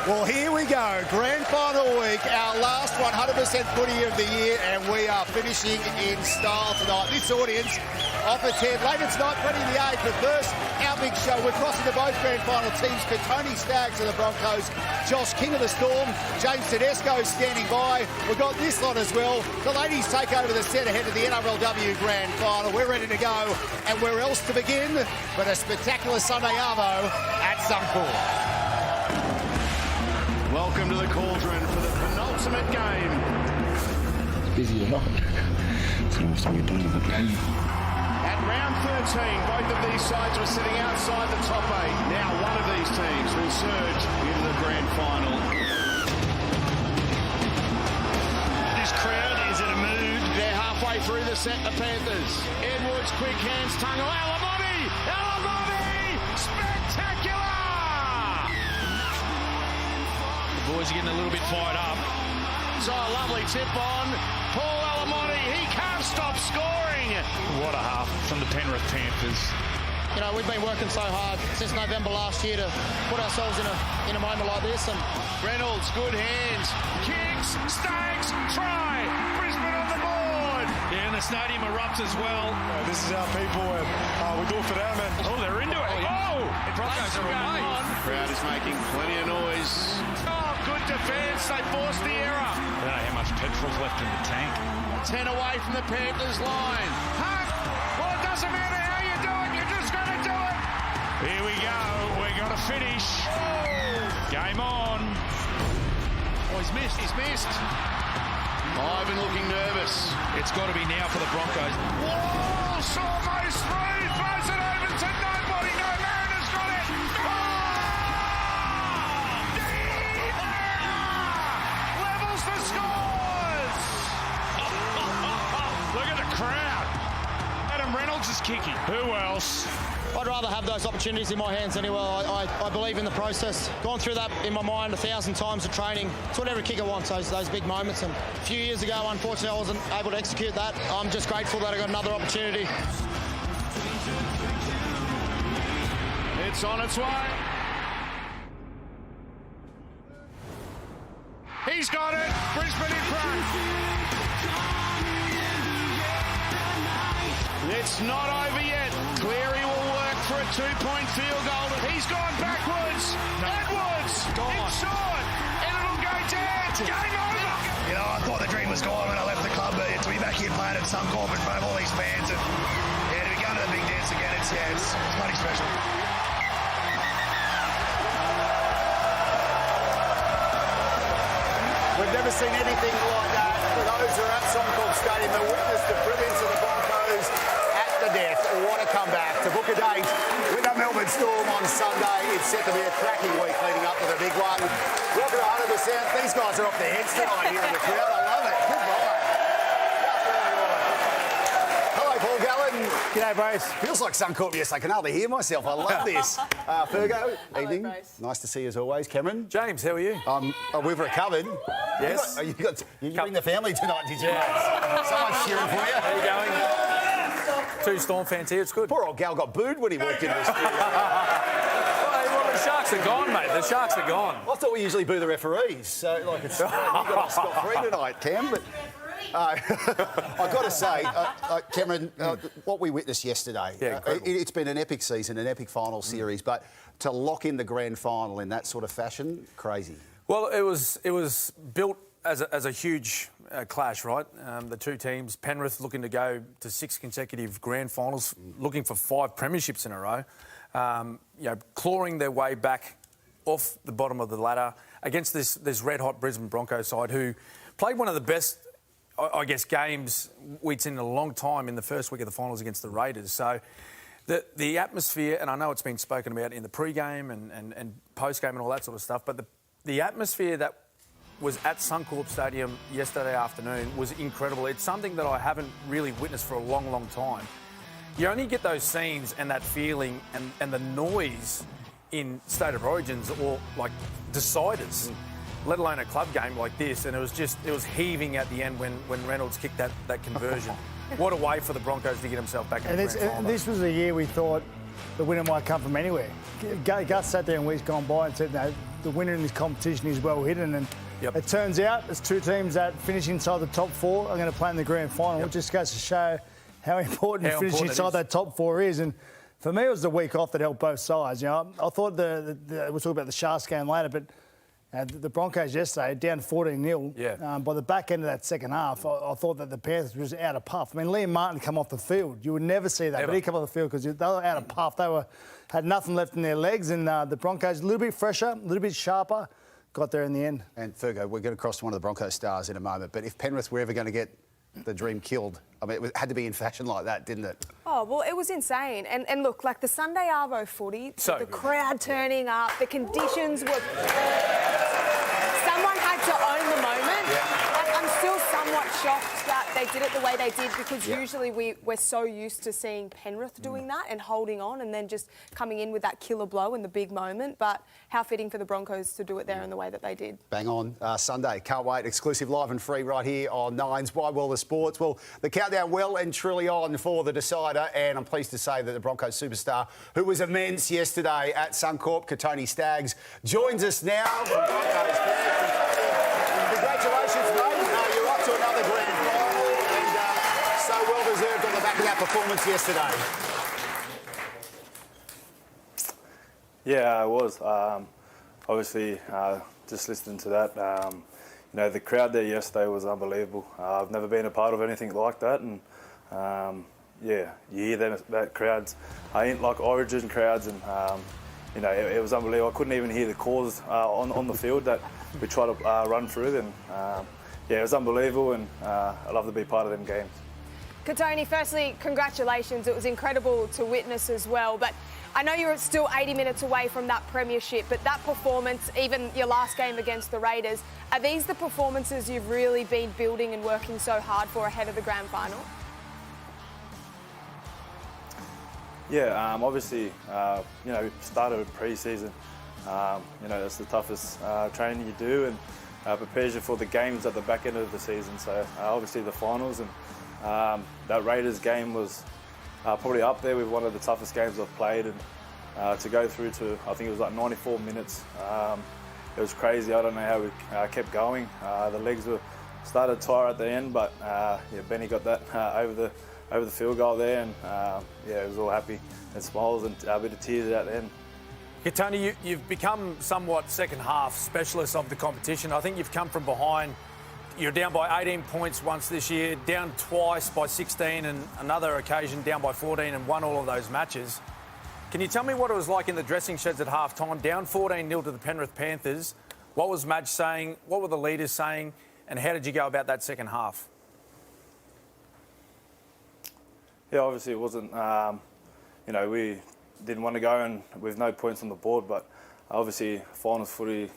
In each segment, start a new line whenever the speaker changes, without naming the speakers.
Well, here we go. Grand final week, our last 100% footy of the year, and we are finishing in style tonight. This audience off at 10. Later tonight, 28. But first, our big show. We're crossing to both grand final teams. Tony Staggs of the Broncos, Josh King of the Storm, James Tedesco standing by. We've got this lot as well. The ladies take over the set ahead of the NRLW grand final. We're ready to go. And where else to begin but a spectacular Sunday arvo at Suncorp.
Welcome to the Cauldron for the penultimate game.
It's busy tonight. It's almost time you're done with it.
At round 13, both of these sides were sitting outside the top 8. Now one of these teams will surge into the grand final. This crowd is in a mood. They're halfway through the set, the Panthers. Edwards, quick hands, Tungo, Alamotti! Alamotti! Spectacular!
Boys are getting a little bit fired up.
So a lovely tip on Paul Alamotti. He can't stop scoring.
What a half from the Penrith Panthers.
You know, we've been working so hard since November last year to put ourselves in a moment like this. And
Reynolds, good hands. Kicks, Staggs, try. Brisbane on the board.
Yeah, and the stadium erupts as well.
This is our people, and we do it for them. And
Oh, they're into it. Oh, the Broncos are away.
Crowd is making plenty of noise. Oh, good defence. They forced the error.
I don't know how much petrol's left in the tank.
10 away from the Panthers line. Hunt. Well, it doesn't matter how you do it. You're just going to do it.
Here we go. We're going to finish. Game on. Oh, he's missed.
He's missed. Ivan looking nervous.
It's got to be now for the Broncos.
Walsh almost through. Throws it over to nobody. No, Mariners got it. Oh! Levels the scores.
Look at the crowd. Adam Reynolds is kicking. Who else?
I'd rather have those opportunities in my hands anyway. I believe in the process. Gone through that in my mind 1,000 times of training. It's what every kicker wants, those big moments. And a few years ago, unfortunately, I wasn't able to execute that. I'm just grateful that I got another opportunity.
It's on its way. He's got it. Brisbane in front. It's not over yet. Cleary will work for a 2-point field goal. He's gone backwards. No. Edwards. It's short. And it'll go dead. Game over.
You know, I thought the dream was gone when I left the club, but to be back here playing at Suncorp in front of all these fans and to be going to the big dance again, it's bloody special.
We've never seen anything like that. For those who are at Suncorp Stadium, they witnessed the brilliance of the Broncos at the death. What a comeback. To book a date with the Melbourne Storm on Sunday, it's set to be a cracking week leading up to the big one. Welcome to 100%. These guys are off their heads tonight here in the crowd. I love it. Good night. Hello, Paul Gallen.
G'day, Brace.
Feels like Suncorp. Yes, I can hardly hear myself. I love this. Fergo, evening.
Brace.
Nice to see you as always. Cameron.
James, how are you?
We've recovered.
Yes.
You bring the family tonight, did you? Someone's cheering for you.
How are you going? 2 Storm fans here, it's good.
Poor old Gal got booed when he walked into the studio.
Well, the Sharks are gone, mate. The Sharks are gone.
I thought we usually boo the referees. So, like, it's you got off scot-free tonight, Cam. But I've got to say, Cameron, what we witnessed yesterday, it's been an epic season, an epic final series, but to lock in the grand final in that sort of fashion, crazy.
Well, it was built as a huge clash, right? The two teams, Penrith looking to go to 6 consecutive grand finals, looking for 5 premierships in a row, clawing their way back off the bottom of the ladder against this red-hot Brisbane Broncos side who played one of the best, I guess, games we'd seen in a long time in the first week of the finals against the Raiders. So the atmosphere, and I know it's been spoken about in the pre-game and post-game and all that sort of stuff, but the atmosphere that was at Suncorp Stadium yesterday afternoon was incredible. It's something that I haven't really witnessed for a long, long time. You only get those scenes and that feeling and the noise in State of Origins or, like, deciders, let alone a club game like this. And it was heaving at the end when Reynolds kicked that conversion. What a way for the Broncos to get himself back in the grand final.
This was a year we thought the winner might come from anywhere. Gus sat there in weeks gone by and said, no, the winner in this competition is well hidden. And it turns out there's two teams that finish inside the top four are going to play in the grand final, which just goes to show how important finishing inside that top four is. And for me, it was the week off that helped both sides. You know, I thought we'll talk about the Sharks game later, but the Broncos yesterday, down 14-0. By the back end of that second half, I thought that the Panthers was out of puff. I mean, Liam Martin come off the field. You would never see that, but he come off the field because they were out of puff. They had nothing left in their legs, and the Broncos, a little bit fresher, a little bit sharper, got there in the end. And Fergo, we're going to cross to one of the Broncos stars in a moment, but if Penrith were ever going to get the dream killed, I mean, it had to be in fashion like that, didn't it?
Oh, well, it was insane. And look, like the Sunday Arvo footy, the crowd turning up, the conditions were... Someone had to own the moment. Like, I'm still somewhat shocked that they did it the way they did because usually we're so used to seeing Penrith doing that and holding on and then just coming in with that killer blow in the big moment. But how fitting for the Broncos to do it there in the way that they did.
Bang on. Sunday. Can't wait. Exclusive live and free right here on Nine's Wide World of Sports. Well, the countdown well and truly on for the decider, and I'm pleased to say that the Broncos superstar, who was immense yesterday at Suncorp, Katoni Staggs, joins us now from Broncos camp. Congratulations, mate. You're up to another grand final, and so well deserved on the back of that performance yesterday.
Yeah, I was. Obviously, just listening to that, you know, the crowd there yesterday was unbelievable. I've never been a part of anything like that, and yeah, you hear that crowds ain't like Origin crowds, and you know, it was unbelievable. I couldn't even hear the calls on the field that we tried to run through them. Yeah, it was unbelievable, and I love to be part of them games.
Katoni, firstly, congratulations. It was incredible to witness as well, but I know you're still 80 minutes away from that premiership, but that performance, even your last game against the Raiders, are these the performances you've really been building and working so hard for ahead of the grand final?
Yeah, obviously, you know, started pre-season. You know, that's the toughest training you do, and prepares you for the games at the back end of the season. So obviously the finals, and that Raiders game was probably up there with one of the toughest games I've played, and to go through to, I think it was like 94 minutes. It was crazy. I don't know how we kept going. The legs started to tire at the end, but yeah, Benny got that over the field goal there, and yeah, it was all happy and smiles and a bit of tears at the end.
Tony, you've become somewhat second half specialist of the competition. I think you've come from behind. You're down by 18 points once this year, down twice by 16, and another occasion down by 14, and won all of those matches. Can you tell me what it was like in the dressing sheds at half-time, down 14-0 to the Penrith Panthers? What was Madge saying? What were the leaders saying? And how did you go about that second half?
Yeah, obviously it wasn't, you know, we didn't want to go and with no points on the board, but obviously finals footy,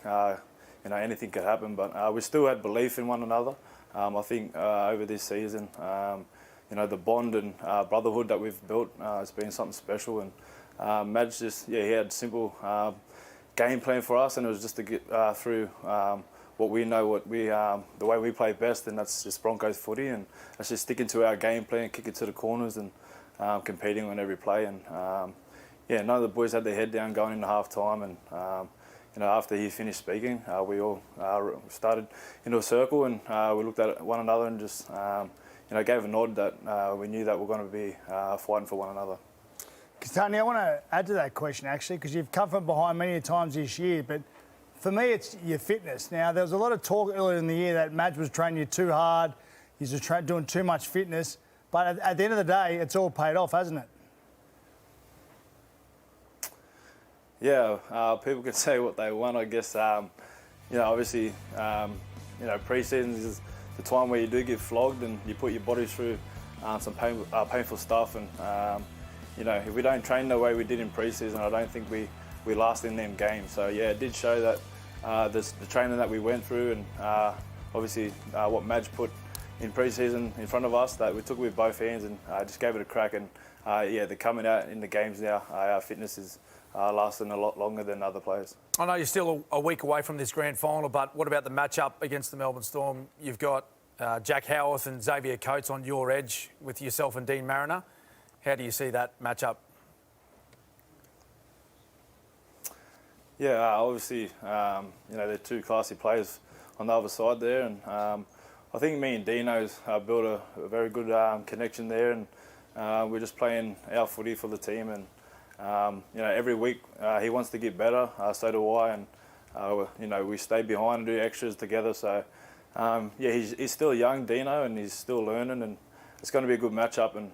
you know, anything could happen, but we still had belief in one another. I think over this season, you know, the bond and brotherhood that we've built has been something special, and Madge just, yeah, he had a simple game plan for us, and it was just to get through what we know, the way we play best, and that's just Broncos footy, and that's just sticking to our game plan, kicking to the corners, and competing on every play. And yeah, none of the boys had their head down going into half time, and you know, after he finished speaking, we all started into a circle, and we looked at one another and just you know, gave a nod that we knew that we're going to be fighting for one another.
Tony, I want to add to that question actually, because you've come from behind many times this year, but for me, it's your fitness. Now, there was a lot of talk earlier in the year that Madge was training you too hard, he's just doing too much fitness, but at the end of the day, it's all paid off, hasn't it?
Yeah, people can say what they want, I guess. You know, obviously, you know, pre-season is the time where you do get flogged and you put your body through some painful stuff, and you know, if we don't train the way we did in pre-season, I don't think we last in them games. So yeah, it did show that the training that we went through, and obviously what Madge put in pre-season in front of us, that we took with both hands and just gave it a crack. And yeah, they're coming out in the games now. Our fitness is lasting a lot longer than other players. I
know you're still a week away from this grand final, but what about the matchup against the Melbourne Storm? You've got Jack Howarth and Xavier Coates on your edge with yourself and Dean Mariner. How do you see that matchup?
Yeah, obviously, you know, they're two classy players on the other side there, and I think me and Dino's built a very good connection there, and we're just playing our footy for the team, and you know, every week he wants to get better, so do I, and you know, we stay behind and do extras together. So yeah, he's still young, Dino, and he's still learning, and it's going to be a good matchup. And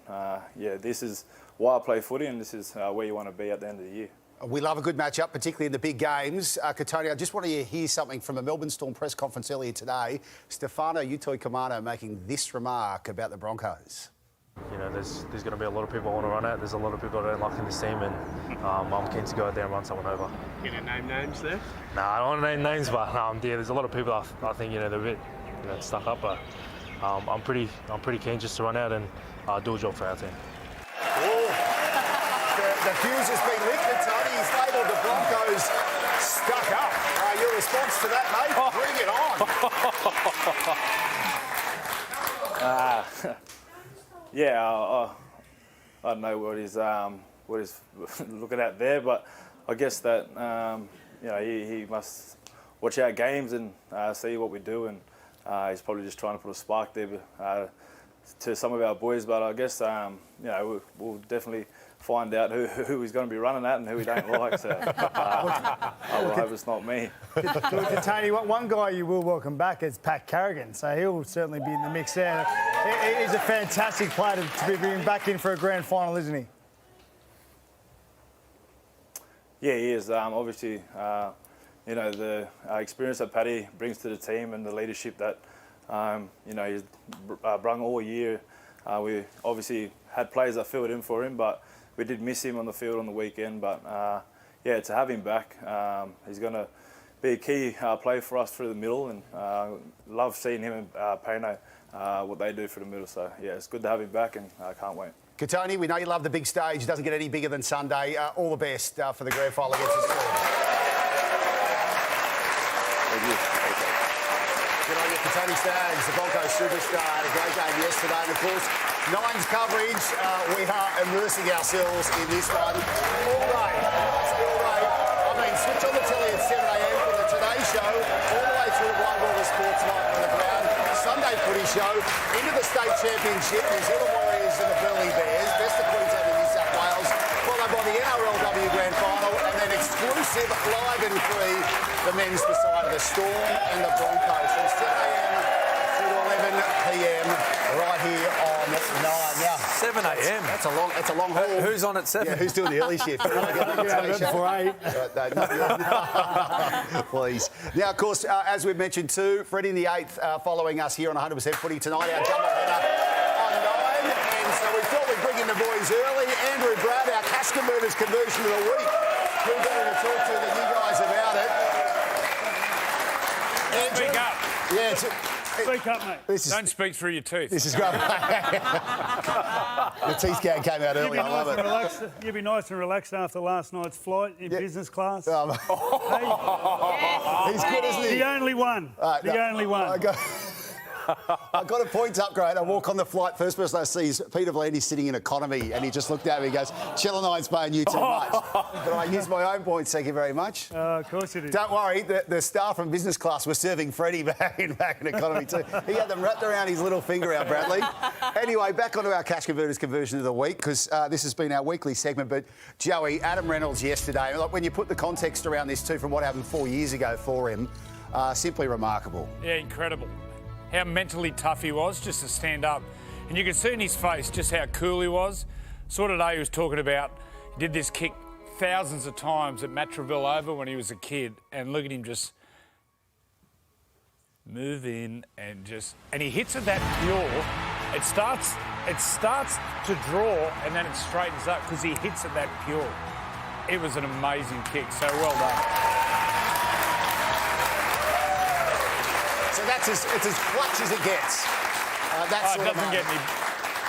yeah, this is why I play footy, and this is where you want to be at the end of the year.
We love a good matchup, particularly in the big games. Katoni, I just want to hear something from a Melbourne Storm press conference earlier today. Stefano Utoi-Kamano making this remark about the Broncos.
You know, there's going to be a lot of people I want to run at. There's a lot of people I don't like in this team, and I'm keen to go out there and run someone over.
You going to name names there?
No, I don't want to name names, but yeah, there's a lot of people I think, you know, they're a bit, you know, stuck up, but I'm pretty keen just to run out and do a job for our team.
The fuse has been lit, Tony. He's labelled the Broncos stuck up. Your response to that, mate? Bring it on.
Yeah, I don't know what he's looking at there, but I guess that you know, he must watch our games and see what we do, and he's probably just trying to put a spark there to some of our boys. But I guess you know, we'll definitely find out who he's going to be running at and who he don't like. So I will hope it's not me.
Tony, one guy you will welcome back is Pat Carrigan, so he'll certainly be in the mix there. He's a fantastic player to be bringing back in for a grand final, isn't he?
Yeah, he is. Obviously, you know, the experience that Paddy brings to the team and the leadership that you know, he's brung all year. We obviously had players that filled in for him, but we did miss him on the field on the weekend. But yeah, to have him back, he's going to be a key player for us through the middle, and love seeing him and Payno, what they do for the middle. So yeah, it's good to have him back, and I can't wait.
Katoni, we know you love the big stage. It doesn't get any bigger than Sunday. All the best for the grand final against the Storm.
Thank you.
Good on you, Katoni Staggs, the Broncos superstar. Had a great game yesterday. And, of course, Nine's coverage. We are immersing ourselves in this one all day. All day. I mean, switch on the telly at 7 a.m. for the Today Show, all the way through One World of Sports Night on the ground. Sunday Footy Show, into the State Championship, New Zealand Warriors and the Burleigh Bears, best of Queensland and New South Wales, followed by the NRLW Grand Final, and then exclusive, live and free, the men's beside the Storm and the Broncos from 7 a.m. through to 11 p.m. right here on 9. Now,
7 a.m.
That's a long haul.
Who's on at 7?
Yeah, who's doing the early shift?
Before 8.
Please. Now, of course, as we've mentioned too, Freddie the 8th following us here on 100% Footy tonight, our jumbo header on 9. And so we thought we'd bring in the boys early. Andrew Brad, our cash converters conversion of the week. Who better to talk to than you guys about it? Andrew,
Speak up.
Yeah,
Speak up, mate. Don't speak through your teeth.
This is great. The teeth scan came out early. I love it.
You'd be nice and relaxed after last night's flight in business class.
He's good, isn't he?
The only one. Only one.
I got a points upgrade. I walk on the flight. First person I see is Peter Vlandis sitting in economy, and he just looked at me and goes, Channel 9's paying you too much. But I used my own points, thank you very much.
Of course you did.
Don't worry, the staff from business class were serving Freddie back in economy too. He had them wrapped around his little finger out, Bradley. Anyway, back onto our cash converters conversion of the week, because this has been our weekly segment. But Joey, Adam Reynolds yesterday, like when you put the context around this too from what happened 4 years ago for him, simply remarkable.
Yeah, incredible. How mentally tough he was just to stand up. And you could see in his face just how cool he was. Saw today he was talking about, he did this kick thousands of times at Matraville Oval when he was a kid, and look at him just move in and he hits it that pure. It starts to draw and then it straightens up because he hits it that pure. It was an amazing kick, so well done.
So it's as clutch as it gets.
It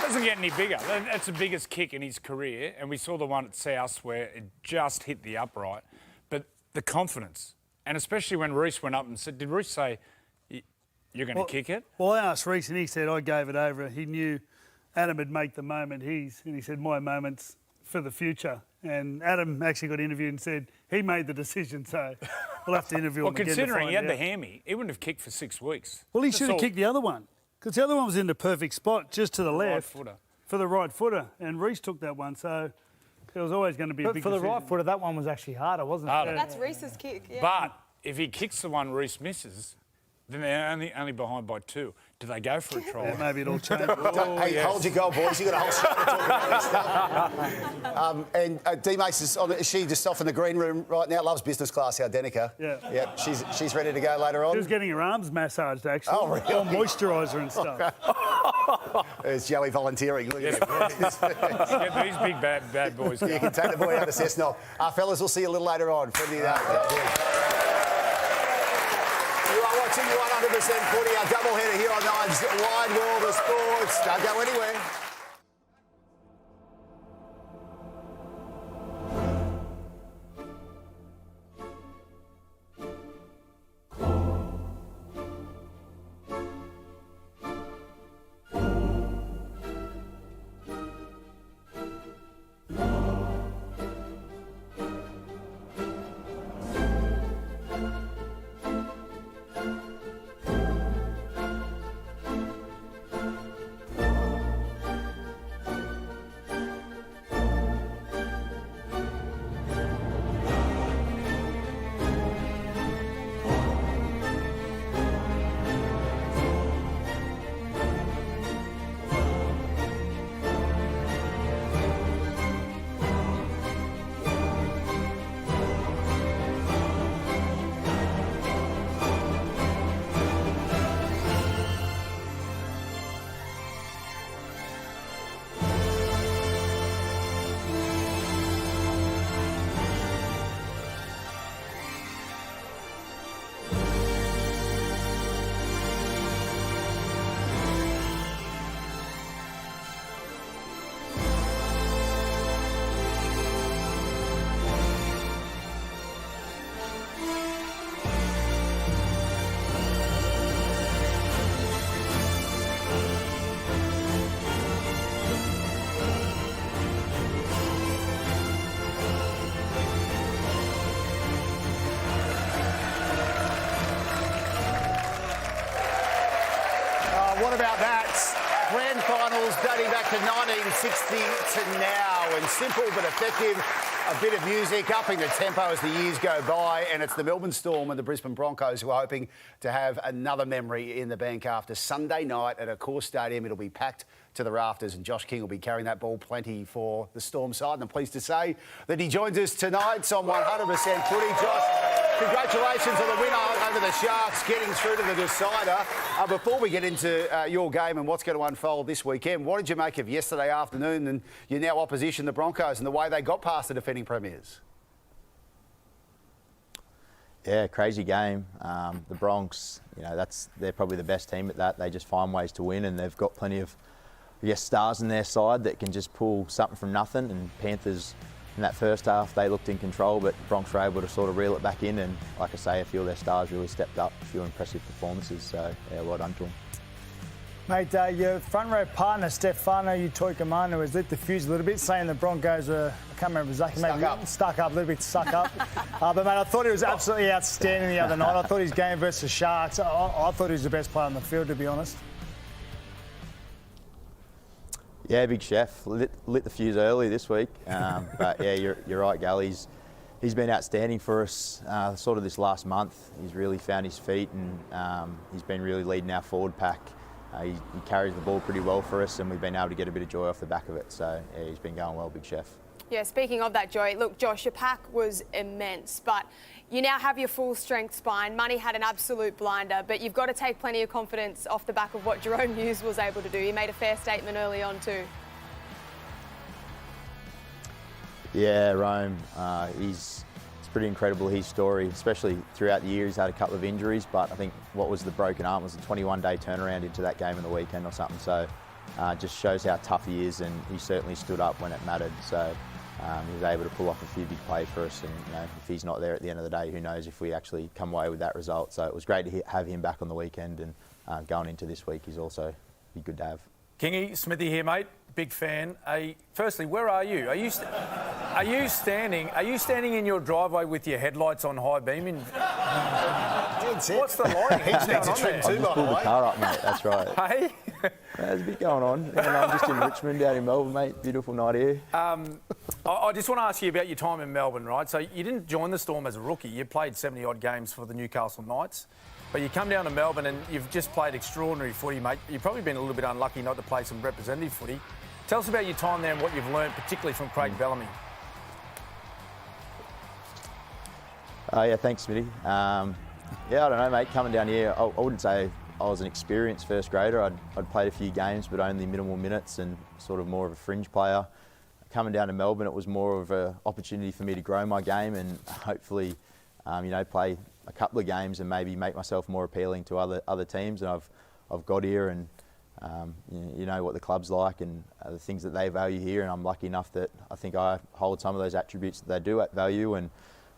doesn't get any bigger. That's the biggest kick in his career, and we saw the one at South where it just hit the upright. But the confidence, and especially when Reece went up and said, did Reece say, you're going to kick it?
Well, I asked Reece, and he said, I gave it over. He knew Adam would make the moment and he said, my moment's for the future. And Adam actually got interviewed and said he made the decision, so we'll have to interview him again to
considering he had
find
the
out.
hammy, he wouldn't have kicked for 6 weeks.
Well, he should have kicked the other one because the other one was in the perfect spot, just to the left for the right footer, and Reece took that one, so it was always going to be a big
for the
decision.
right footer, that one was actually harder, wasn't it?
That's Reece's kick, yeah.
But if he kicks the one Reece misses, then they're only behind by 2. Do they go for a try?
Yeah, maybe it'll change.
Hey, hold your goal, boys. You've got a whole show to talk about this stuff. And D-Mace is she just off in the green room right now? Loves business class, our Denica.
Yeah.
Yeah, she's ready to go later on.
She was getting her arms massaged, actually.
Oh, really?
All moisturiser and stuff.
There's Joey volunteering. Look at him.
Get these big bad boys.
You can take the boy out of Cessnock. Fellas, we'll see you a little later on. Friendly You are watching 100% Footy, our doubleheader here on Nine's Wide World of Sports. Don't go anywhere. What about that? Grand finals dating back to 1960 to now, and simple but effective. A bit of music, upping the tempo as the years go by, and it's the Melbourne Storm and the Brisbane Broncos who are hoping to have another memory in the bank after Sunday night at a Core Stadium. It'll be packed to the rafters, and Josh King will be carrying that ball plenty for the Storm side. And I'm pleased to say that he joins us tonight on 100% Footy. Josh, congratulations on the win over the Sharks, getting through to the decider. Before we get into your game and what's going to unfold this weekend, what did you make of yesterday afternoon and your now opposition, the Broncos, and the way they got past the defending premiers?
Yeah, crazy game. The Bronx, they're probably the best team at that. They just find ways to win, and they've got plenty of, stars in their side that can just pull something from nothing. And Panthers, in that first half, they looked in control, but Bronx were able to sort of reel it back in. And like I say, a few of their stars really stepped up, a few impressive performances. So, yeah, well done to them.
Mate, your front row partner, Stefano Utoikamanu, has lit the fuse a little bit, saying the Broncos were, I can't remember exactly, stuck up, a little bit stuck up. But, mate, I thought he was absolutely outstanding the other night. I thought his game versus the Sharks, I thought he was the best player on the field, to be honest.
Yeah, Big Chef. Lit the fuse early this week. But, yeah, you're right, Gal. He's been outstanding for us sort of this last month. He's really found his feet, and he's been really leading our forward pack. He carries the ball pretty well for us, and we've been able to get a bit of joy off the back of it. So, yeah, he's been going well, Big Chef.
Yeah, speaking of that joy, look, Josh, your pack was immense, but you now have your full strength spine. Money had an absolute blinder, but you've got to take plenty of confidence off the back of what Jerome Hughes was able to do. He made a fair statement early on too.
Yeah, Rome, it's pretty incredible, his story, especially throughout the year. He's had a couple of injuries, but I think what was the broken arm was a 21-day turnaround into that game on the weekend or something. So just shows how tough he is, and he certainly stood up when it mattered. So he was able to pull off a few big plays for us, and if he's not there at the end of the day, who knows if we actually come away with that result. So it was great to have him back on the weekend, and going into this week, he's also be good to have.
Kingy, Smithy here, mate. big fan. Firstly, where are you? Are you standing in your driveway with your headlights on high beam? What's the lighting?
He's needs a trim too, by the
Pulled the
way.
car up, mate. That's right.
Hey?
There's a bit going on. And I'm just in Richmond, down in Melbourne, mate. Beautiful night here.
I just want to ask you about your time in Melbourne, right? So you didn't join the Storm as a rookie. You played 70-odd games for the Newcastle Knights. But you come down to Melbourne and you've just played extraordinary footy, mate. You've probably been a little bit unlucky not to play some representative footy. Tell us about your time there and what you've learned, particularly from Craig Bellamy.
Yeah, thanks, Smitty. Yeah, I don't know, mate. Coming down here, I wouldn't say I was an experienced first grader. I'd played a few games, but only minimal minutes and sort of more of a fringe player. Coming down to Melbourne, it was more of an opportunity for me to grow my game and hopefully, play a couple of games and maybe make myself more appealing to other teams. And I've got here, and you know what the club's like and the things that they value here. And I'm lucky enough that I think I hold some of those attributes that they do at value. And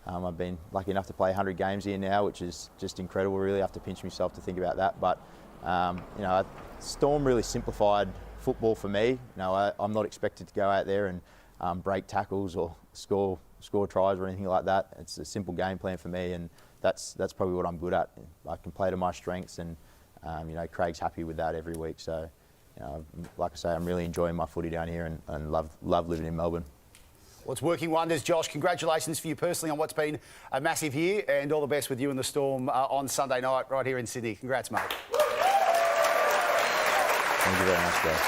I've been lucky enough to play 100 games here now, which is just incredible. Really, I have to pinch myself to think about that. But Storm really simplified football for me. I'm not expected to go out there and break tackles or score tries or anything like that. It's a simple game plan for me, and that's probably what I'm good at. I can play to my strengths, and Craig's happy with that every week. So, like I say, I'm really enjoying my footy down here and love living in Melbourne.
Well, it's working wonders, Josh. Congratulations for you personally on what's been a massive year, and all the best with you and the Storm on Sunday night right here in Sydney. Congrats, mate.
Thank you very much, guys.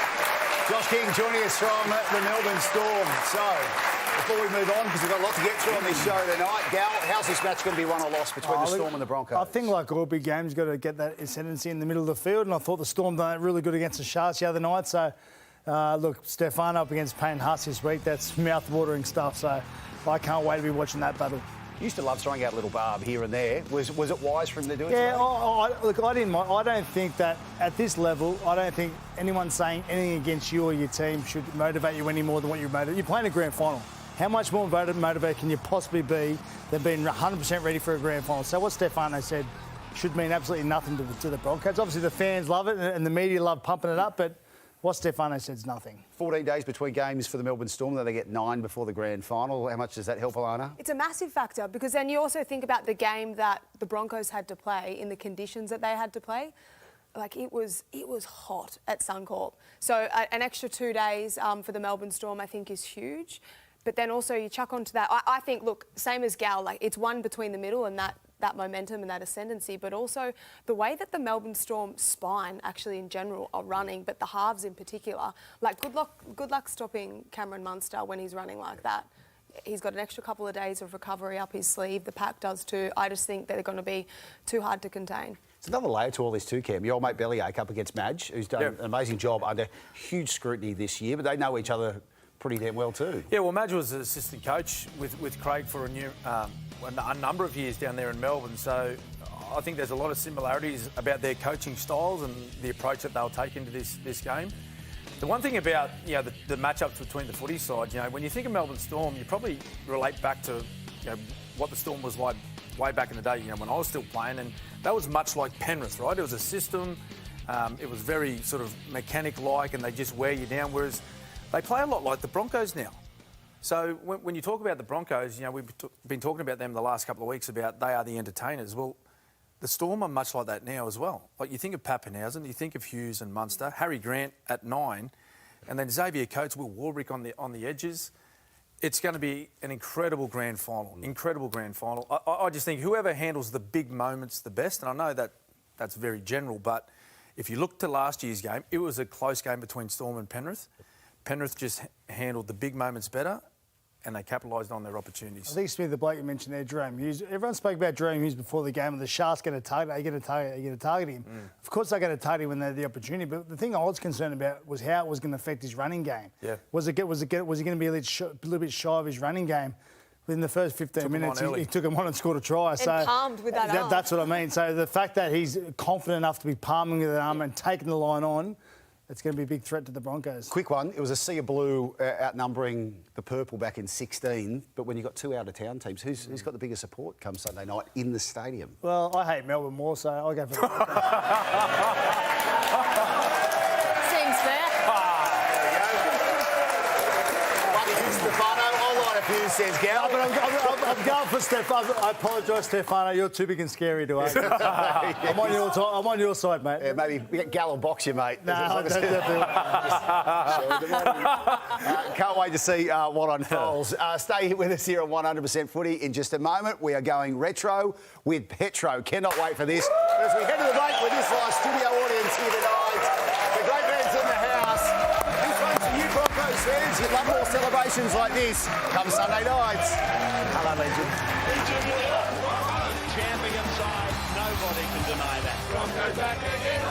Josh King joining us from the Melbourne Storm. So, before we move on, because we've got a lot to get through on this show tonight, Gal, how's this match going to be won or lost between the Storm and the Broncos?
I think, like all big games, got to get that ascendancy in the middle of the field, and I thought the Storm done that really good against the Sharks the other night. So, look, Stefano up against Payne Haas this week, that's mouth-watering stuff. So, I can't wait to be watching that battle.
You used to love throwing out a little barb here and there. Was it wise for him to do it?
Yeah, look, I didn't mind. I don't think that at this level, I don't think anyone saying anything against you or your team should motivate you any more than what you're motivated. You're playing a grand final. How much more motivated can you possibly be than being 100% ready for a grand final? So what Stefano said should mean absolutely nothing to the Broncos. Obviously, the fans love it and the media love pumping it up, but what Stefano said is nothing.
14 days between games for the Melbourne Storm, then they get 9 before the grand final. How much does that help, Alana?
It's a massive factor, because then you also think about the game that the Broncos had to play in the conditions that they had to play. Like, it was hot at Suncorp. So an extra 2 days for the Melbourne Storm, I think, is huge. But then also you chuck onto that. I think, look, same as Gal, like, it's one between the middle and that momentum and that ascendancy, but also the way that the Melbourne Storm spine actually in general are running, but the halves in particular, like, good luck stopping Cameron Munster when he's running like that. He's got an extra couple of days of recovery up his sleeve. The pack does too. I just think they're going to be too hard to contain.
It's another layer to all this too, Cam. Your old mate Bellyache up against Madge, who's done an amazing job under huge scrutiny this year, but they know each other pretty damn well too.
Yeah, well, Madge was an assistant coach with Craig for a number of years down there in Melbourne, so I think there's a lot of similarities about their coaching styles and the approach that they'll take into this game. The one thing about the matchups between the footy sides, when you think of Melbourne Storm, you probably relate back to what the Storm was like way back in the day, when I was still playing, and that was much like Penrith, right? It was a system, it was very sort of mechanic-like, and they just wear you down, whereas they play a lot like the Broncos now. So when you talk about the Broncos, we've been talking about them the last couple of weeks about they are the entertainers. Well, the Storm are much like that now as well. Like, you think of Pappenhausen, you think of Hughes and Munster, Harry Grant at 9, and then Xavier Coates, Will Warbrick on the edges. It's going to be an incredible grand final. Incredible grand final. I just think whoever handles the big moments the best, and I know that's very general, but if you look to last year's game, it was a close game between Storm and Penrith. Penrith just handled the big moments better, and they capitalised on their opportunities.
I think it's the bloke you mentioned there, Jerome Hughes. Everyone spoke about Jerome Hughes before the game, and the Sharks get a target. They get a target him. Of course, they get a target when they had the opportunity. But the thing I was concerned about was how it was going to affect his running game. Yeah. Was he going to be a little bit shy of his running game? Within the first 15 minutes, he took him on and scored a try.
And palmed with that arm.
That's what I mean. So the fact that he's confident enough to be palming with that arm and taking the line on, it's going to be a big threat to the Broncos.
Quick one. It was a sea of blue outnumbering the purple back in 16, but when you've got 2 out-of-town teams, who's got the biggest support come Sunday night in the stadium?
Well, I hate Melbourne more, so I'll go for that.
Seems fair.
Steph Hughes says, Gal.
But I'm going for Steph. I apologise, Stefano. You're too big and scary to argue. I'm on your side, mate.
Yeah, maybe Gal will box you, mate.
No, definitely.
Can't wait to see what unfolds. Stay with us here on 100% Footy. In just a moment, we are going retro with Petro. Cannot wait for this. As we head to the break with this live studio audience here tonight, the great man's in the house. This one's for you Broncos fans. You'd love more celebrations like this come Sunday nights. Hello, legend.
Champion side, nobody can deny that. Broncos back again.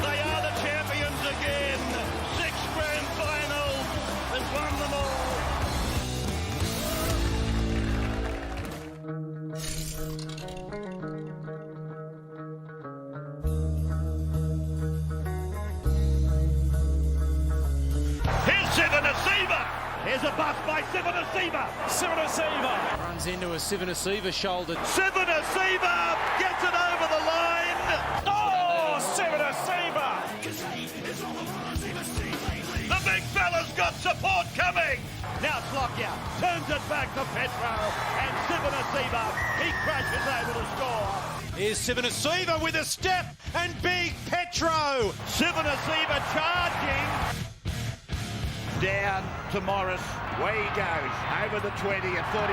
They are the champions again. 6 grand finals has won them all. Here's Sivanasiva. Here's a bust by Sivanasiva. Sivanasiva
runs into a Sivanasiva shoulder.
Sivanasiva gets it over the line. Oh, Sivanasiva! The big fella's got support coming. Now it's Lockyer turns it back to Petro, and Sivanasiva, he crashes over to score.
Here's Sivanasiva with a step, and big Petro.
Sivanasiva charging. Down to Morris. Way he goes. Over the 20 at 45.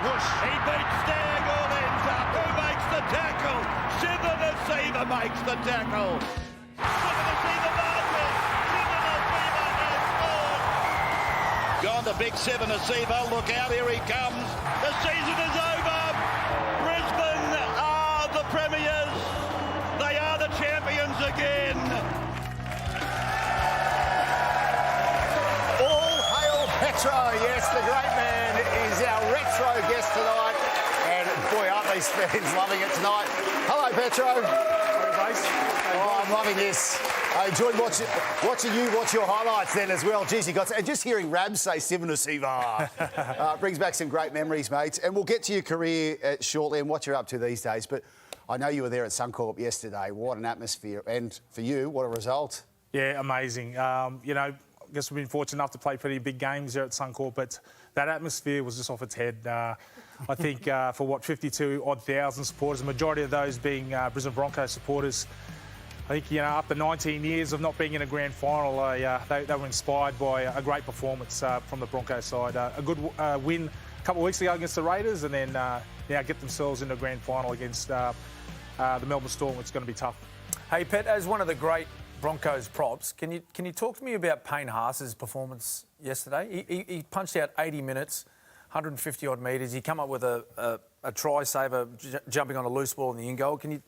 Whoosh. He beats Stagg, all ends up. Who makes the tackle? Sivanasiva makes the tackle. Sivanasiva marches. Sivanasiva has scored. Gone the big Sivanasiva. Look out, here he comes. The season is over. Brisbane are the premiers. They are the champions again.
Petro, yes, the great man is our retro guest tonight. And boy, aren't these fans loving it tonight. Hello, Petro. Oh, I'm loving this. I enjoyed watching you watch your highlights then as well. Geez, you got... And just hearing Rabs say Sivanasiva brings back some great memories, mates. And we'll get to your career shortly and what you're up to these days. But I know you were there at Suncorp yesterday. What an atmosphere. And for you, what a result.
Yeah, amazing. You know, I guess we've been fortunate enough to play pretty big games there at Suncorp, but that atmosphere was just off its head. I think for what, 52-odd thousand supporters, the majority of those being Brisbane Broncos supporters. I think, you know, after 19 years of not being in a grand final, they were inspired by a great performance from the Broncos side. A good win a couple of weeks ago against the Raiders, and then now get themselves into a grand final against the Melbourne Storm, which is going to be tough.
Hey, Pet, as one of the great Broncos props, can you talk to me about Payne Haas's performance yesterday? He punched out 80 minutes, 150-odd metres. He come up with a try saver jumping on a loose ball in the in-goal. Can you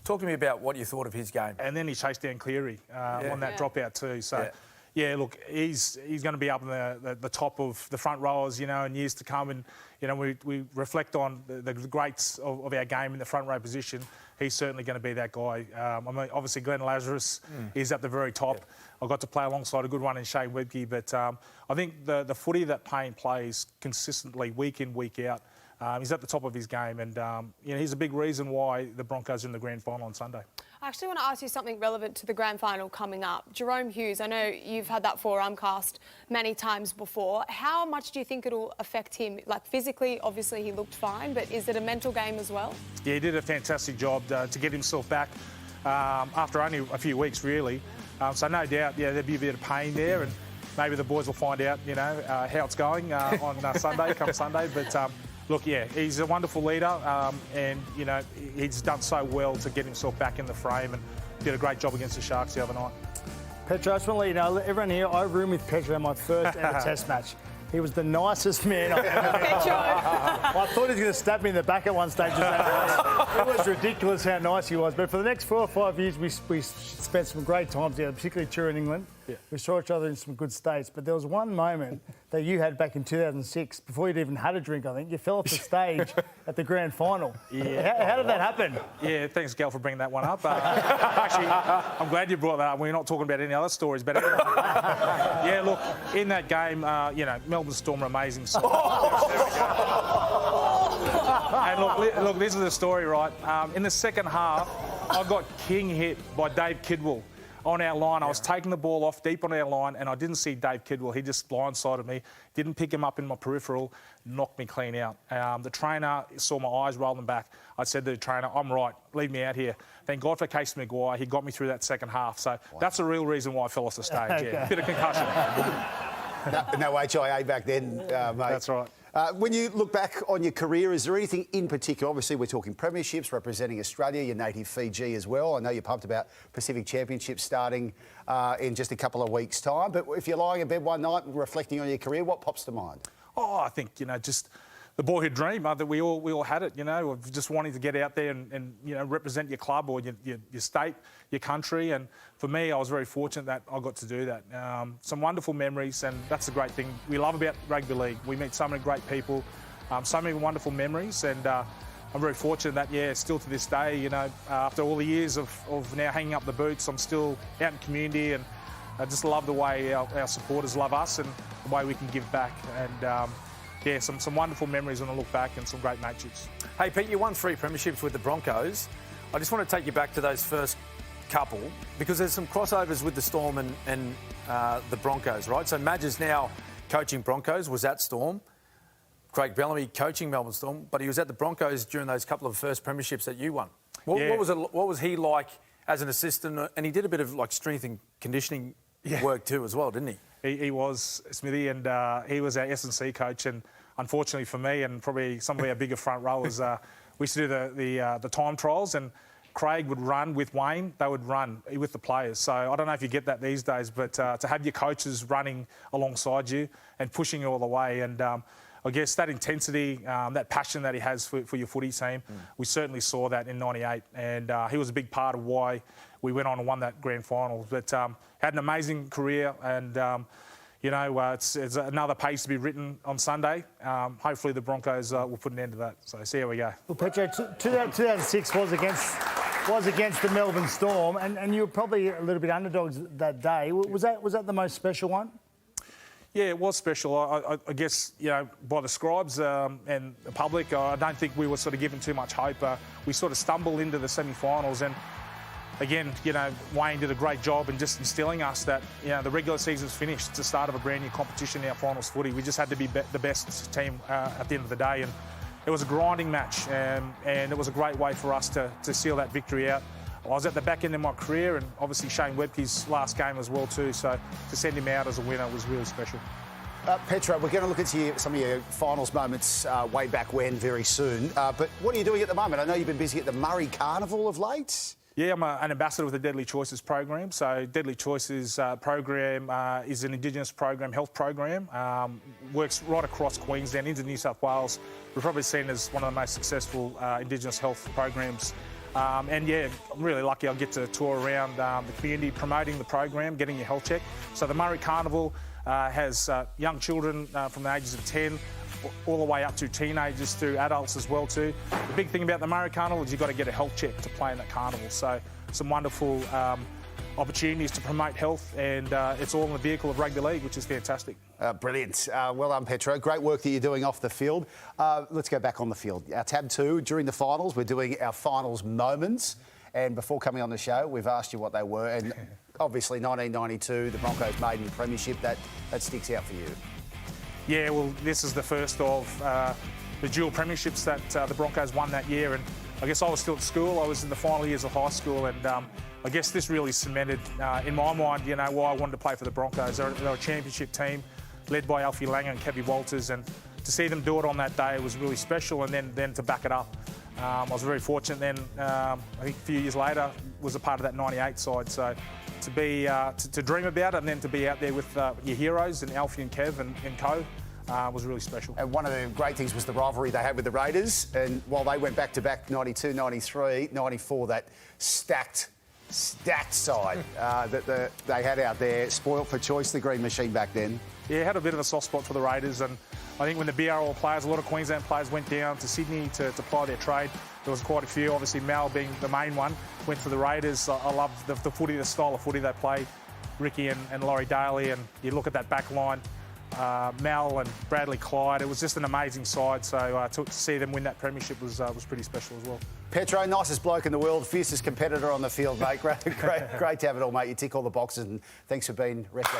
talk to me about what you thought of his game?
And then he chased down Cleary on that dropout too. So, yeah, look, he's going to be up in the top of the front rowers, you know, in years to come. And, you know, we reflect on the greats of our game in the front row position. He's certainly going to be that guy. I mean, obviously, Glenn Lazarus is at the very top. I got to play alongside a good one in Shane Webke, but I think the footy that Payne plays consistently, week in, week out, he's at the top of his game, and you know, he's a big reason why the Broncos are in the grand final on Sunday.
I actually want to ask you something relevant to the grand final coming up. Jerome Hughes, I know you've had that forearm cast many times before. How much do you think it'll affect him? Like physically, obviously he looked fine, but is it a mental game as well? Yeah,
he did a fantastic job to get himself back after only a few weeks, really. So no doubt, yeah, there'll be a bit of pain there, and maybe the boys will find out, you know, how it's going on Sunday, come Sunday. But look, yeah, he's a wonderful leader, and, you know, he's done so well to get himself back in the frame and did a great job against the Sharks the other night.
Petro, I just want to let you know, everyone here, I roomed with Petro in my first ever test match. He was the nicest man I've ever met. I thought he was going to stab me in the back at one stage. It was ridiculous how nice he was. But for the next 4 or 5 years, we spent some great times together, particularly touring England. Yeah. We saw each other in some good states. But there was one moment that you had back in 2006, before you'd even had a drink, I think. You fell off the stage at the grand final. Yeah. How did that happen?
Yeah, thanks, Gal, for bringing that one up. Actually, I'm glad you brought that up. We're not talking about any other stories. But yeah, look, in that game, you know, Melbourne Storm are amazing. And look, this is the story, right? In the second half, I got king hit by Dave Kidwell on our line. I was taking the ball off deep on our line, and I didn't see Dave Kidwell. He just blindsided me, didn't pick him up in my peripheral, knocked me clean out. The trainer saw my eyes rolling back. I said to the trainer, I'm right, leave me out here. Thank God for Casey Maguire. He got me through that second half. So that's the real reason why I fell off the stage, yeah. Bit of concussion.
No HIA back then, mate.
That's right.
When you look back on your career, is there anything in particular? Obviously, we're talking premierships, representing Australia, your native Fiji as well. I know you're pumped about Pacific Championships starting in just a couple of weeks' time. But if you're lying in bed one night and reflecting on your career, what pops to mind?
Oh, I think, just the boyhood dream that we all had it, of just wanting to get out there and represent your club or your state, your country. And for me, I was very fortunate that I got to do that. Some wonderful memories, and that's the great thing we love about rugby league. We meet so many great people, so many wonderful memories, and I'm very fortunate that, still to this day, after all the years of now hanging up the boots, I'm still out in community, and I just love the way our supporters love us and the way we can give back. And some wonderful memories when I look back, and some great matches.
Hey, Pete, you won 3 premierships with the Broncos. I just want to take you back to those first couple, because there's some crossovers with the Storm and the Broncos, right? So Madge is now coaching Broncos, was at Storm. Craig Bellamy coaching Melbourne Storm, but he was at the Broncos during those couple of first premierships that you won. What was he like as an assistant? And he did a bit of strength and conditioning work too as well, didn't he?
He was, Smithy, and he was our S&C coach. And unfortunately for me, and probably some of our bigger front rowers, we used to do the time trials, and Craig would run with Wayne. They would run with the players. So I don't know if you get that these days, but to have your coaches running alongside you and pushing you all the way, and I guess that intensity, that passion that he has for your footy team, we certainly saw that in '98, and he was a big part of why we went on and won that grand final. But had an amazing career, and it's another page to be written on Sunday. Hopefully the Broncos will put an end to that. So see how we go.
Well, Petro, 2006 was against the Melbourne Storm, and you were probably a little bit underdogs that day. Was that the most special one?
Yeah, it was special. I guess, by the scribes and the public, I don't think we were sort of given too much hope. We sort of stumbled into the semi-finals, and again, Wayne did a great job in just instilling us that, the regular season's finished. It's the start of a brand new competition in our finals footy. We just had to be the best team at the end of the day, and it was a grinding match, and it was a great way for us to seal that victory out. I was at the back end of my career, and obviously Shane Webke's last game as well too, so to send him out as a winner was really special.
Petra, we're going to look at some of your finals moments way back when very soon, but what are you doing at the moment? I know you've been busy at the Murray Carnival of late.
Yeah, I'm an ambassador with the Deadly Choices program. So Deadly Choices program is an Indigenous program, health program. Works right across Queensland into New South Wales. We're probably seen as one of the most successful Indigenous health programs. I'm really lucky I get to tour around the community promoting the program, getting your health check. So the Murray Carnival has young children from the ages of 10 all the way up to teenagers through adults as well too. The big thing about the Murray Carnival is you've got to get a health check to play in that carnival. So some wonderful opportunities to promote health, and it's all in the vehicle of rugby league, which is fantastic.
Brilliant. Well done, Petro. Great work that you're doing off the field. Let's go back on the field. Our tab 2, during the finals, we're doing our finals moments. And before coming on the show, we've asked you what they were. And obviously 1992, the Broncos maiden premiership, that sticks out for you.
Yeah, well, this is the first of the dual premierships that the Broncos won that year. And I guess I was still at school. I was in the final years of high school, and I guess this really cemented in my mind, why I wanted to play for the Broncos. They're a championship team led by Alfie Langer and Kevy Walters, and to see them do it on that day was really special, and then to back it up. I was very fortunate then, I think a few years later, was a part of that 98 side. So to be to dream about it and then to be out there with your heroes and Alfie and Kev and co was really special. And
one of the great things was the rivalry they had with the Raiders, and while they went back-to-back 92, 93, 94, that stacked side that they had out there, spoilt for choice, the Green Machine back then.
Yeah, had a bit of a soft spot for the Raiders, and I think when the BRL players, a lot of Queensland players went down to Sydney to ply their trade. There was quite a few, obviously Mal being the main one, went to the Raiders. I love the footy, the style of footy they play, Ricky and Laurie Daly, and you look at that back line, Mel and Bradley Clyde. It was just an amazing side. So to see them win that premiership was pretty special as well.
Petro, nicest bloke in the world, fiercest competitor on the field, mate. Great to have it all, mate. You tick all the boxes, and thanks for being Resto.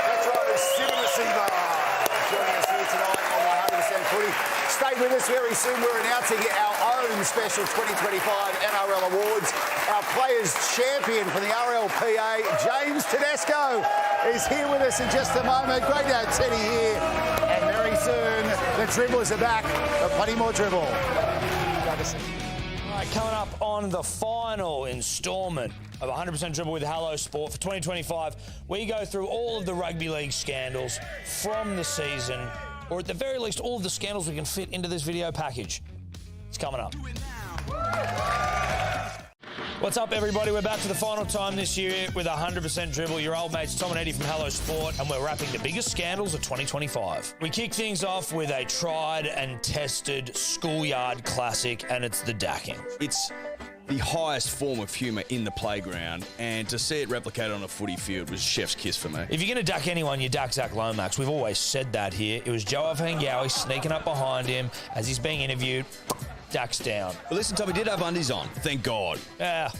Petro Sivanasiva joining us here tonight on 100% Footy. Stay with us very soon. We're announcing our own special 2025 NRL Awards. Our Players Champion from the RLPA, James Tedesco, is here with us in just a moment. Great to have Teddy here. And very soon, the dribblers are back, but plenty more dribble.
All right, coming up on the final instalment of 100% Dribble with Hello Sport for 2025, we go through all of the rugby league scandals from the season, or at the very least, all of the scandals we can fit into this video package. It's coming up. What's up, everybody? We're back for the final time this year with 100% Dribble. Your old mates Tom and Eddie from Hello Sport, and we're wrapping the biggest scandals of 2025. We kick things off with a tried and tested schoolyard classic, and it's the dacking.
It's the highest form of humour in the playground, and to see it replicated on a footy field was chef's kiss for me.
If you're going to duck anyone, you duck Zach Lomax. We've always said that here. It was Joe Afangawi sneaking up behind him as he's being interviewed. Ducks down.
But listen, Tom, he did have undies on. Thank God.
A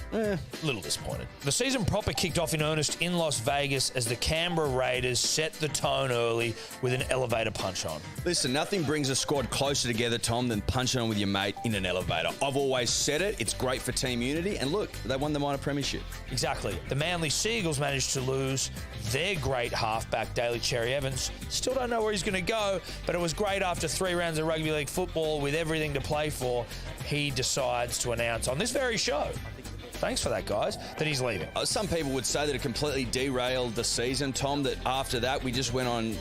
little disappointed. The season proper kicked off in earnest in Las Vegas as the Canberra Raiders set the tone early with an elevator punch on.
Listen, nothing brings a squad closer together, Tom, than punching on with your mate in an elevator. I've always said it. It's great for team unity. And look, they won the minor premiership.
Exactly. The Manly Seagulls managed to lose their great halfback, Daly Cherry Evans. Still don't know where he's going to go, but it was great after 3 rounds of rugby league football with everything to play for. He decides to announce on this very show, thanks for that, guys, that he's leaving.
Some people would say that it completely derailed the season, Tom, that after that we just went on,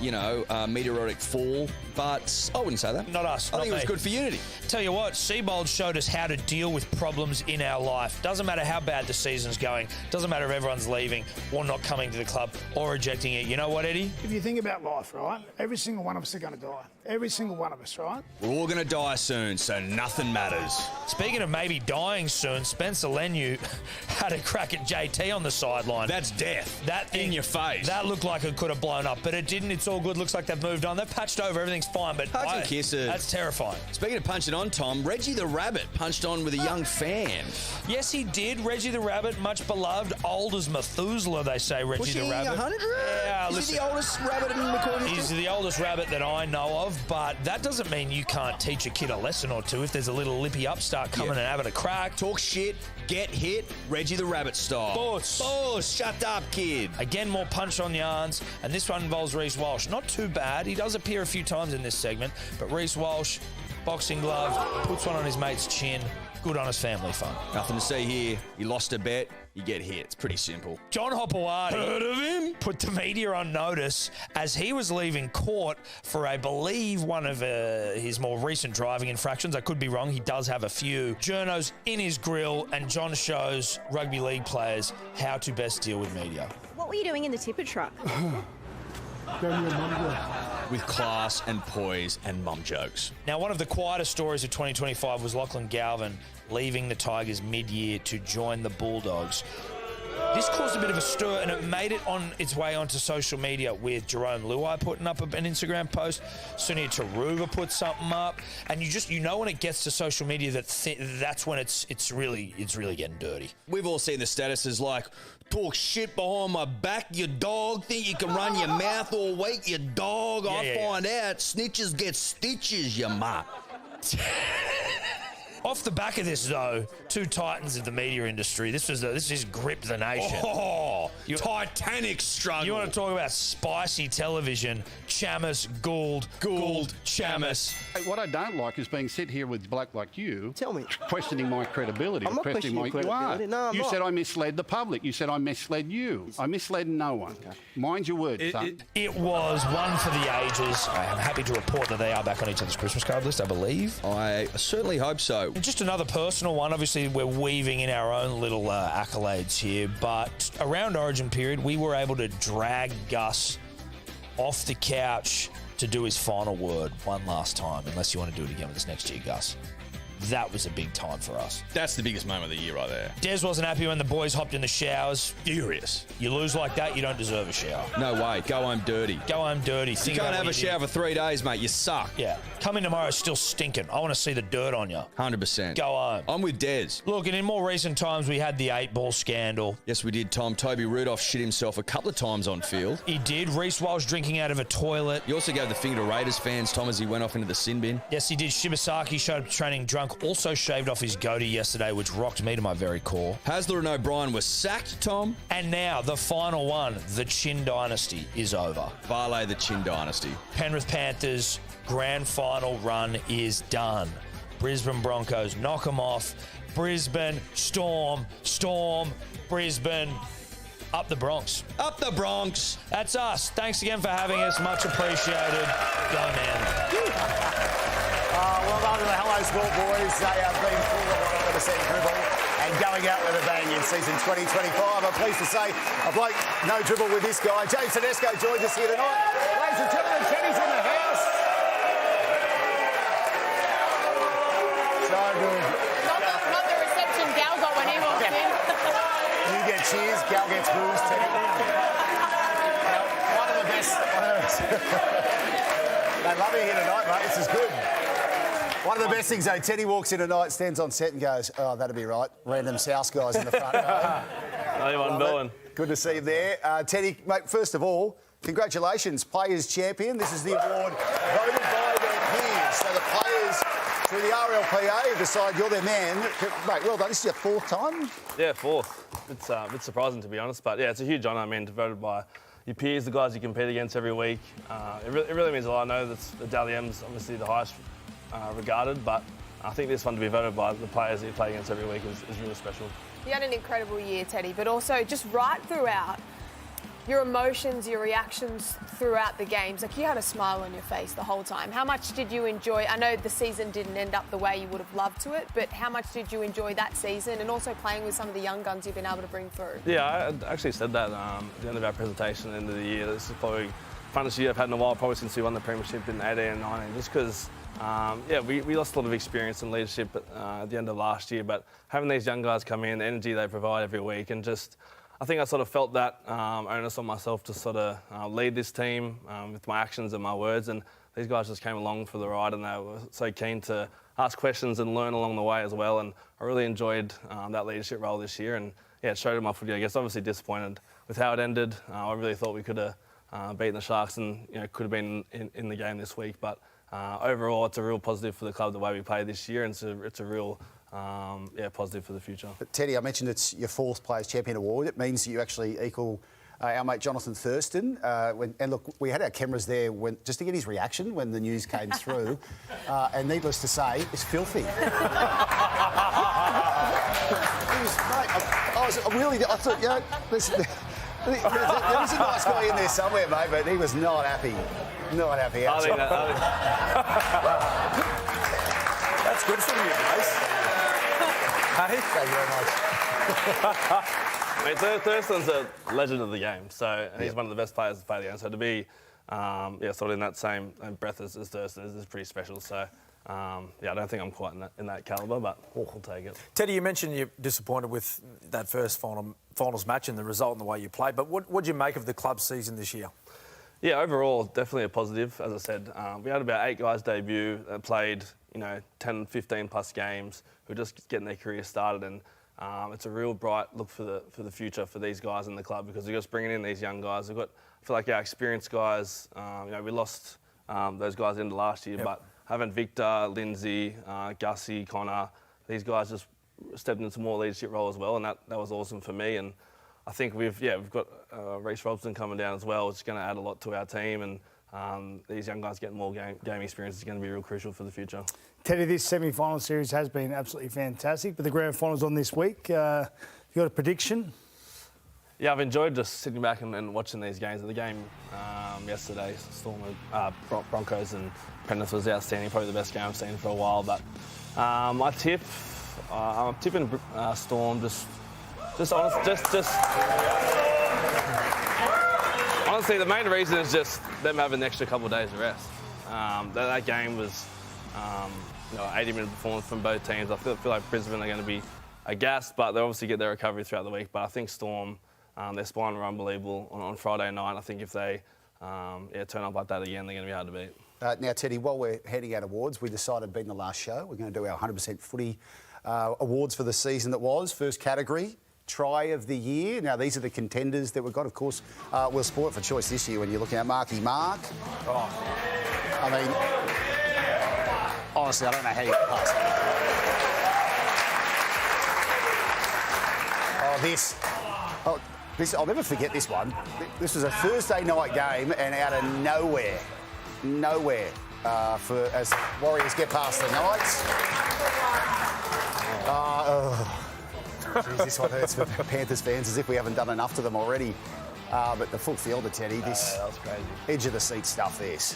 a meteoric fall. But I wouldn't say that.
Not us.
I think
me.
It was good for unity.
Tell you what, Seabold showed us how to deal with problems in our life. Doesn't matter how bad the season's going. Doesn't matter if everyone's leaving or not coming to the club or rejecting it. You know what, Eddie?
If you think about life, right, every single one of us are going to die. Every single one of us, right?
We're all going to die soon, so nothing matters.
Speaking of maybe dying soon, Spencer Leniu had a crack at JT on the sideline.
That's death.
That thing,
in your face.
That looked like it could have blown up, but it didn't. It's all good. Looks like they've moved on. They've patched over. Everything's fine, but
hugs and kisses.
That's terrifying.
Speaking of punching on, Tom, Reggie the Rabbit punched on with a young fan.
Yes, he did. Reggie the Rabbit, much beloved, old as Methuselah, they say, Reggie the Rabbit.
100?
Yeah,
Is he the oldest rabbit in recording history?
He's the oldest rabbit that I know of, but that doesn't mean you can't teach a kid a lesson or two if there's a little lippy upstart coming and having a crack.
Talk shit, get hit, Reggie the Rabbit style. Boss, shut up, kid.
Again, more punch on yarns, and this one involves Reece Walsh. Not too bad. He does appear a few times in this segment, but Reece Walsh, boxing glove, puts one on his mate's chin. Good on his family fun.
Nothing to see here. You lost a bet, you get hit. It's pretty simple.
John Hopewadi
Heard of him?
Put the media on notice as he was leaving court for, I believe, one of his more recent driving infractions. I could be wrong. He does have a few. Journos in his grill, and John shows rugby league players how to best deal with media.
What were you doing in the tipper truck?
With class and poise and mum jokes.
Now, one of the quietest stories of 2025 was Lachlan Galvin leaving the Tigers mid-year to join the Bulldogs. This caused a bit of a stir, and it made it on its way onto social media with Jerome Luai putting up an Instagram post. Sunia Taruva put something up, and you know when it gets to social media that's when it's really getting dirty.
We've all seen the statuses like, talk shit behind my back, you dog. Think you can run your mouth all week, you dog. I find out snitches get stitches, you mutt.
Off the back of this, though, 2 titans of the media industry. This just gripped the nation.
Oh, Titanic struggle.
You want to talk about spicy television? Chammas, Gould, Chammas.
Hey, what I don't like is being sit here with a bloke like you.
Tell me.
Questioning my credibility.
I'm not questioning your credibility. No, I'm
you
not.
said I misled the public. You said I misled you. I misled no one. Okay. Mind your words, son.
It was one for the ages. I am happy to report that they are back on each other's Christmas card list, I believe.
I certainly hope so.
And just another personal one. Obviously, we're weaving in our own little accolades here, but around Origin period, we were able to drag Gus off the couch to do his final word one last time, unless you want to do it again with us next year, Gus. That was a big time for us.
That's the biggest moment of the year right there.
Des wasn't happy when the boys hopped in the showers.
Furious.
You lose like that, you don't deserve a shower.
No way. Go home dirty.
Go home dirty.
You can't have a shower for 3 days, mate. You suck.
Yeah. Come in tomorrow still stinking. I want to see the dirt on you.
100%.
Go home.
I'm with Des.
Look, and in more recent times, we had the 8-ball scandal.
Yes, we did, Tom. Toby Rudolph shit himself a couple of times on field.
He did. Reece Walsh drinking out of a toilet.
He also gave the finger to Raiders fans, Tom, as he went off into the sin bin.
Yes, he did. Shibasaki showed up training drunk. Also shaved off his goatee yesterday, which rocked me to my very core.
Hasler and O'Brien were sacked, Tom.
And now, the final one, the Chin Dynasty, is over.
Varley, the Chin Dynasty.
Penrith Panthers grand final run is done. Brisbane Broncos knock them off. Brisbane, Storm, Brisbane, up the Bronx.
Up the Bronx.
That's us. Thanks again for having us. Much appreciated. Go, man.
Well done to the Hello Sport boys. They have been full of 100% dribble and going out with a bang in season 2025. I'm pleased to say a bloke no dribble with this guy. James Tedesco joins us here tonight. Ladies and gentlemen, Teddy's in the house. So good.
Not the reception Gal got when he walked in.
You get cheers, Gal gets boos, Teddy. One of the best. They love you here tonight, mate. This is good. One of the best things, though, Teddy walks in tonight, stands on set and goes, oh, that'll be right. Random South guys in the front row.
How you doing?
Good to see you there. Teddy, mate, first of all, congratulations. Players Champion. This is the award voted by their peers. So the players through the RLPA decide you're their man. Mate, well done. This is your fourth time?
Yeah, fourth. It's a bit surprising, to be honest. But, yeah, it's a huge honour, voted by your peers, the guys you compete against every week. It really means a lot. I know that the Dally M's obviously the highest regarded, but I think this one to be voted by the players that you play against every week is really special.
You had an incredible year, Teddy, but also just right throughout, your emotions, your reactions throughout the games, like you had a smile on your face the whole time. How much did you enjoy? I know the season didn't end up the way you would have loved to it, but how much did you enjoy that season and also playing with some of the young guns you've been able to bring through?
Yeah, I actually said that at the end of our presentation at the end of the year. This is probably the funnest year I've had in a while, probably since we won the premiership in 18 and 19, just because we lost a lot of experience and leadership at the end of last year, but having these young guys come in, the energy they provide every week, and just I think I sort of felt that onus on myself to sort of lead this team with my actions and my words, and these guys just came along for the ride and they were so keen to ask questions and learn along the way as well, and I really enjoyed that leadership role this year, and yeah, it showed in my footy. I guess obviously disappointed with how it ended. I really thought we could have beaten the Sharks and could have been in the game this week, but overall it's a real positive for the club the way we played this year, and it's a real positive for the future.
But Teddy, I mentioned it's your fourth Players Champion Award. It means that you actually equal our mate Jonathan Thurston. And look, we had our cameras there just to get his reaction when the news came through. And needless to say, it's filthy. I thought, listen, there was a nice guy in there somewhere, mate, but he was not happy. Not happy. That's good from you, guys. Hey, thank you very much.
Thurston's a legend of the game, so he's one of the best players to play the game. So to be, sort of in that same breath as Thurston is pretty special. So, I don't think I'm quite in that calibre, but we'll take it.
Teddy, you mentioned you're disappointed with that first finals match and the result and the way you played, but what did you make of the club's season this year?
Yeah, overall, definitely a positive. As I said, we had about 8 guys debut that played, 10, 15 plus games who are just getting their career started, and it's a real bright look for the future for these guys in the club, because we're just bringing in these young guys. I feel like our experienced guys, we lost those guys into last year, but having Victor, Lindsay, Gussie, Connor, these guys just stepped into more leadership role as well, and that was awesome for me. And I think we've got Reece Robson coming down as well, which is going to add a lot to our team, and these young guys getting more game experience is going to be real crucial for the future.
Teddy, this semi-final series has been absolutely fantastic, but the grand final's on this week. You got a prediction?
Yeah, I've enjoyed just sitting back and watching these games. The game yesterday, Storm, Broncos and Penrith was outstanding, probably the best game I've seen for a while. But I'm tipping Storm. Honestly, the main reason is just them having an extra couple of days of rest. That game was 80-minute performance from both teams. I feel like Brisbane are going to be aghast, but they obviously get their recovery throughout the week. But I think Storm, their spine were unbelievable on Friday night. I think if they turn up like that again, they're going to be hard to beat.
Now, Teddy, while we're handing out awards, we decided being the last show, we're going to do our 100% footy awards for the season that was. First category, Try of the Year. Now, these are the contenders that we've got. Of course, we'll spoil it for choice this year when you're looking at Marky Mark. Oh, I mean, honestly, I don't know how you get past that. This, I'll never forget this one. This was a Thursday night game, and out of nowhere, as Warriors get past the Knights. Geez, this one hurts for Panthers fans, as if we haven't done enough to them already. But the full fielder, Teddy, this
that was crazy.
Edge of the seat stuff. This.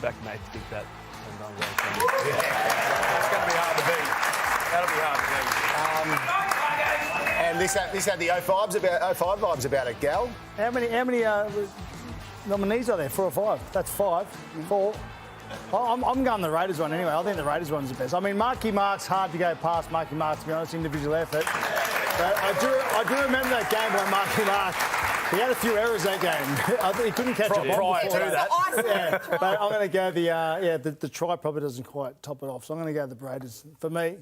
Back mate to kick that.
It's going to be hard to beat. That'll be hard to beat.
And this had the 05 vibes about it, Gal.
How many nominees are there? 4 or 5? That's 5. 4. I'm going the Raiders one anyway. I think the Raiders one's the best. I mean, Marky Mark's hard to go past Marky Mark, to be honest, individual effort. But I do remember that game by Marky Mark. He had a few errors that game. He couldn't catch a bomb
prior to that.
Yeah, but I'm going to go the try probably doesn't quite top it off. So I'm going to go the Raiders. For me,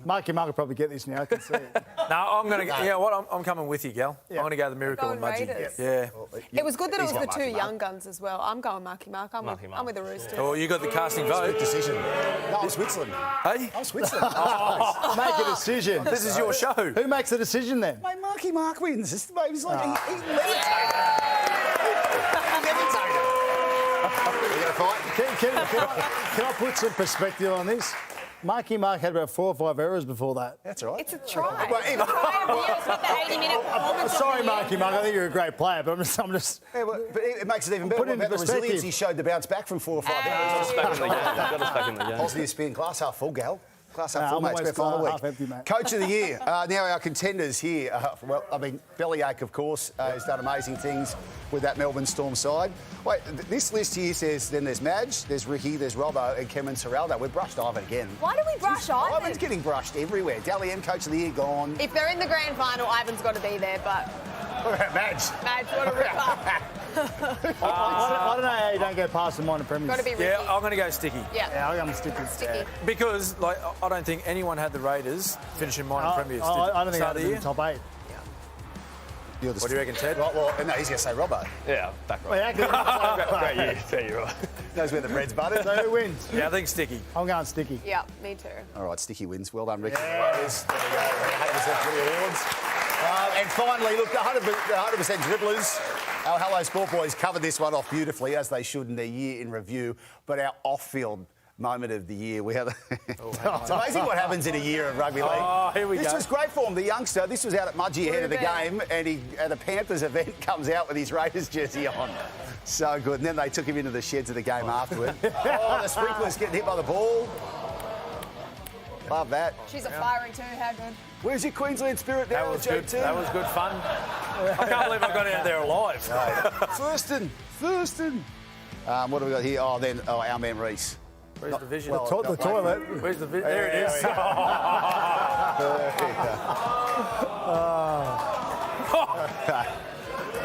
Marky Mark will probably get this now. I can see it.
No, I'm going to go. You know what? I'm coming with you, Gal. Yeah. I'm going to go the Miracle and Mudgee.
Yeah. It was good that it was the two young guns as well. I'm going Marky Mark. I'm with the Roosters.
Oh, you got the casting vote.
Good decision. No, I'm Switzerland.
Hey?
I'm Switzerland.
Make a decision.
This is your show.
Who makes the decision then?
Mate, Marky Mark wins. He's like he levitated.
Can I put some perspective on this? Marky Mark had about 4 or 5 errors before that.
That's right.
It's a try. It's the 80-minute performance.
Sorry, Marky Mark. I think you're a great player, but I'm just.
Yeah, but it makes it even better. What about the resilience he showed to bounce back from 4 or 5 errors?
Got us back in the game.
Positive spin, glass half full, Gal. Class up full, mate. It's final week.
Empty, mate.
Coach of the Year. Now our contenders here. Bellyache, of course, has done amazing things with that Melbourne Storm side. Wait, this list here says then there's Madge, there's Ricky, there's Robbo and Cameron Serraldo. We've brushed Ivan again.
Why do we brush Ivan?
Ivan's getting brushed everywhere. Dally M, Coach of the Year, gone.
If they're in the grand final, Ivan's got to be there, but...
What about Madge?
Madge, what a ripper.
I don't know how you don't go past the minor premiers.
Got to be Ricky.
Yeah, I'm going to go Sticky.
Yeah,
I'm going to Sticky.
Sticky.
Because, I don't think anyone had the Raiders finishing minor premiers.
I don't think I'd in the top 8.
What
do you reckon, Ted?
Well, no, he's going to say Robbo.
Yeah, back right.
Great
year, tell you what.
Knows where the bread's buttered.
So who wins?
Yeah, I think Sticky.
I'm going Sticky.
Yeah, me too.
All right, Sticky wins. Well done, Ricky. Yeah. There we go. 100% for the awards. And finally, look, the 100% dribblers. Our Hello Sport boys covered this one off beautifully, as they should in their year in review. But our off-field moment of the year, we have... It's amazing what happens in a year of rugby league.
Oh, here we go.
This was great for him, the youngster. This was out at Mudgee ahead of the game, and he, at a Panthers event, comes out with his Raiders jersey on. So good. And then they took him into the sheds of the game afterward. The sprinklers getting hit by the ball. Love that.
She's a firing too. How good.
Where's your Queensland spirit now,
That was good. That was good fun. I can't believe I got out there alive.
Thurston. What do we got here? Our man Reece.
Where's the vision?
The toilet.
Where's the vision? There it is.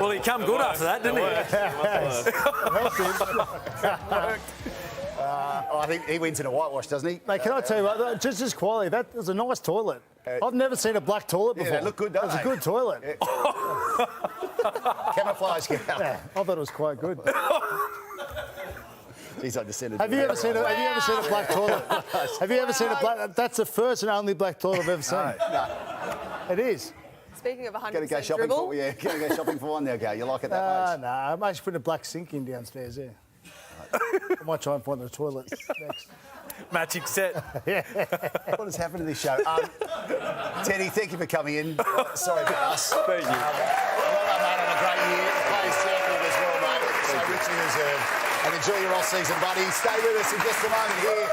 Well, he come good after that, didn't he?
I think he wins in a whitewash, doesn't he?
Mate, can I tell you what? Just as quality, that was a nice toilet. I've never seen a black toilet before.
Yeah, they look good, don't they?
It was a good toilet.
Camouflage gown.
Yeah, I thought it was quite good.
Jeez, I descended.
Have you ever seen a black toilet? Have you ever seen a black? That's the first and only black toilet I've ever seen.
No.
It is.
Speaking of 100%
Gotta go shopping
dribble.
Gotta go shopping for one now, Gal. You like it that much?
No, I'm actually putting a black sink in downstairs there. I might try and find the toilet next.
Matching set.
What has happened to this show? Teddy, thank you for coming in. Sorry about us.
Thank you.
Well done, mate, on a great year. Players champion as well, mate. So richly deserved. And enjoy your off-season, buddy. Stay with us in just a moment here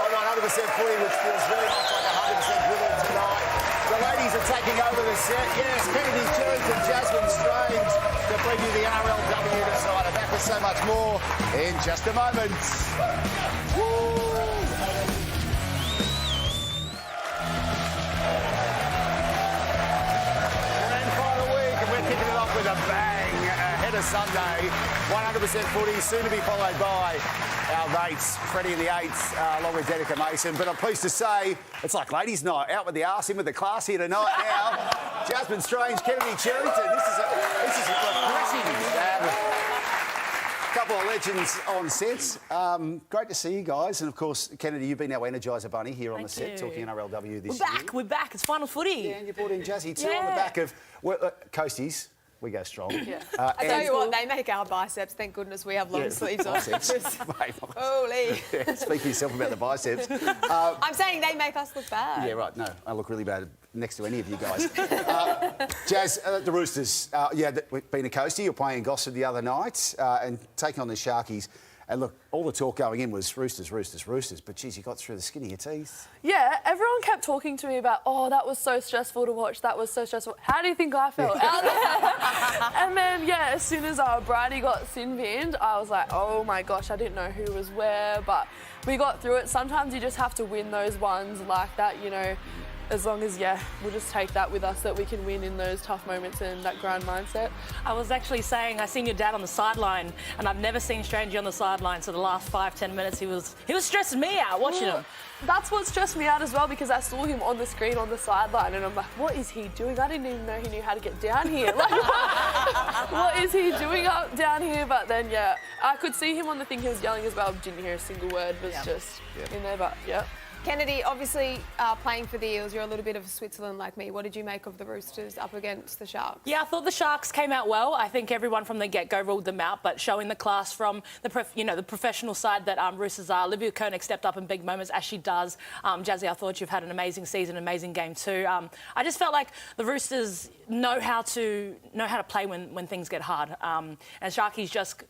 on 100% Footy, which feels very much like 100% dribble tonight. The ladies are taking over the set. Yes, Kennedy Jones and Jasmine Strange to bring you the NRLW tonight. And back with so much more in just a moment. Woo! with a bang ahead of Sunday. 100% footy, soon to be followed by our mates, Freddie and the Eights, along with Denica Mason. But I'm pleased to say it's like ladies' night, out with the arse, in with the class here tonight now. Jasmine Strange, Kennedy Cherrington. This is refreshing. A couple of legends on sets. Great to see you guys. And, of course, Kennedy, you've been our Energizer Bunny here on the set, talking NRLW this year.
We're back. It's final footy.
Yeah, and you brought in Jazzy too on the back of... Coasties. We go strong.
Yeah. I tell you what, they make our biceps. Thank goodness we have long sleeves on. Holy.
Yeah, speak for yourself about the biceps.
I'm saying they make us look bad.
Yeah, right. No, I look really bad next to any of you guys. Jazz, the Roosters. Being a coastie, you're playing Gosford the other night and taking on the Sharkies. And look, all the talk going in was Roosters, Roosters, Roosters. But, geez, you got through the skin of your teeth.
Yeah, everyone kept talking to me about, oh, that was so stressful to watch. That was so stressful. How do you think I felt out there? And then, yeah, as soon as Bridie got sin-binned, I was like, oh, my gosh, I didn't know who was where. But we got through it. Sometimes you just have to win those ones like that, you know. As long as, we'll just take that with us, that we can win in those tough moments and that grind mindset.
I was actually saying, I seen your dad on the sideline, and I've never seen Strangey on the sideline. So the last 5-10 minutes, he was stressing me out watching him.
That's what stressed me out as well, because I saw him on the screen on the sideline, and I'm like, what is he doing? I didn't even know he knew how to get down here. Like, what is he doing up down here? But then, I could see him on the thing. He was yelling as well. Didn't hear a single word. Was just in there, but
Kennedy, obviously playing for the Eels, you're a little bit of a Switzerland like me. What did you make of the Roosters up against the Sharks?
Yeah, I thought the Sharks came out well. I think everyone from the get-go ruled them out, but showing the class from the professional side that Roosters are. Olivia Koenig stepped up in big moments, as she does. Jazzy, I thought you've had an amazing season, amazing game too. I just felt like the Roosters know how to play when things get hard. And Sharkies just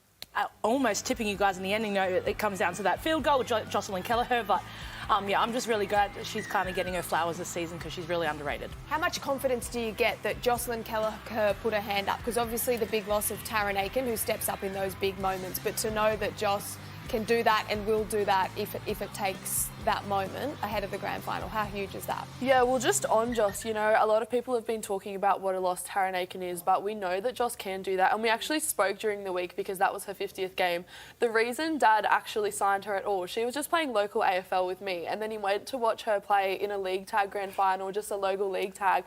almost tipping you guys in the end. You know, it comes down to that field goal with Jocelyn Kelleher, but I'm just really glad that she's kind of getting her flowers this season, because she's really underrated.
How much confidence do you get that Jocelyn Kelleher put her hand up? Because obviously the big loss of Taryn Aiken, who steps up in those big moments, but to know that Joss can do that and will do that if it takes that moment ahead of the grand final, how huge is that?
Yeah, well, just on Joss, you know, a lot of people have been talking about what a loss Taryn Aiken is, but we know that Joss can do that, and we actually spoke during the week because that was her 50th game. The reason Dad actually signed her at all, she was just playing local AFL with me, and then he went to watch her play in a league tag grand final, just a local league tag,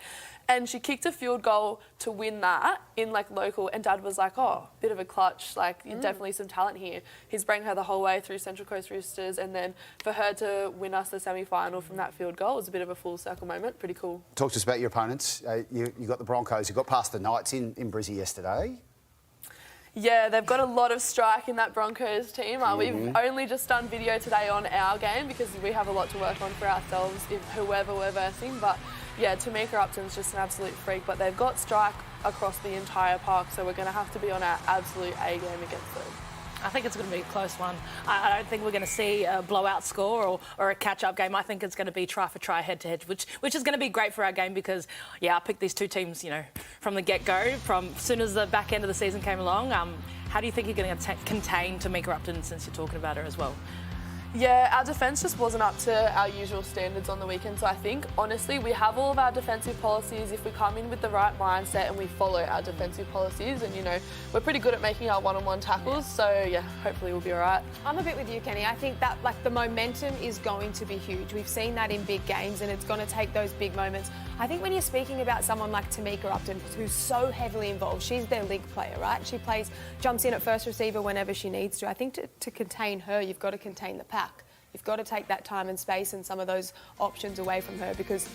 and she kicked a field goal to win that in local, and Dad was like, oh, bit of a clutch, definitely some talent here. He's bringing her the whole way through Central Coast Roosters, and then for her to win us the semi-final from that field goal was a bit of a full circle moment. Pretty cool.
Talk to us about your opponents. You got the Broncos. You got past the Knights in Brizzy yesterday.
Yeah, they've got a lot of strike in that Broncos team. We've only just done video today on our game because we have a lot to work on for ourselves, whoever we're versing. But yeah, Tamika Upton's just an absolute freak. But they've got strike across the entire park, so we're going to have to be on our absolute A game against them.
I think it's going to be a close one. I don't think we're going to see a blowout score or a catch-up game. I think it's going to be try for try, head-to-head, which is going to be great for our game because, I picked these two teams, from the get-go, from as soon as the back end of the season came along. How do you think you're going to contain Tamika Upton since you're talking about her as well?
Yeah, our defence just wasn't up to our usual standards on the weekend. So I think, honestly, we have all of our defensive policies. If we come in with the right mindset and we follow our defensive policies, and, we're pretty good at making our one-on-one tackles. So, hopefully we'll be all right.
I'm a bit with you, Kenny. I think that, the momentum is going to be huge. We've seen that in big games, and it's going to take those big moments. I think when you're speaking about someone like Tamika Upton, who's so heavily involved, she's their league player, right? She jumps in at first receiver whenever she needs to. I think to contain her, you've got to contain the pack. You've got to take that time and space and some of those options away from her because,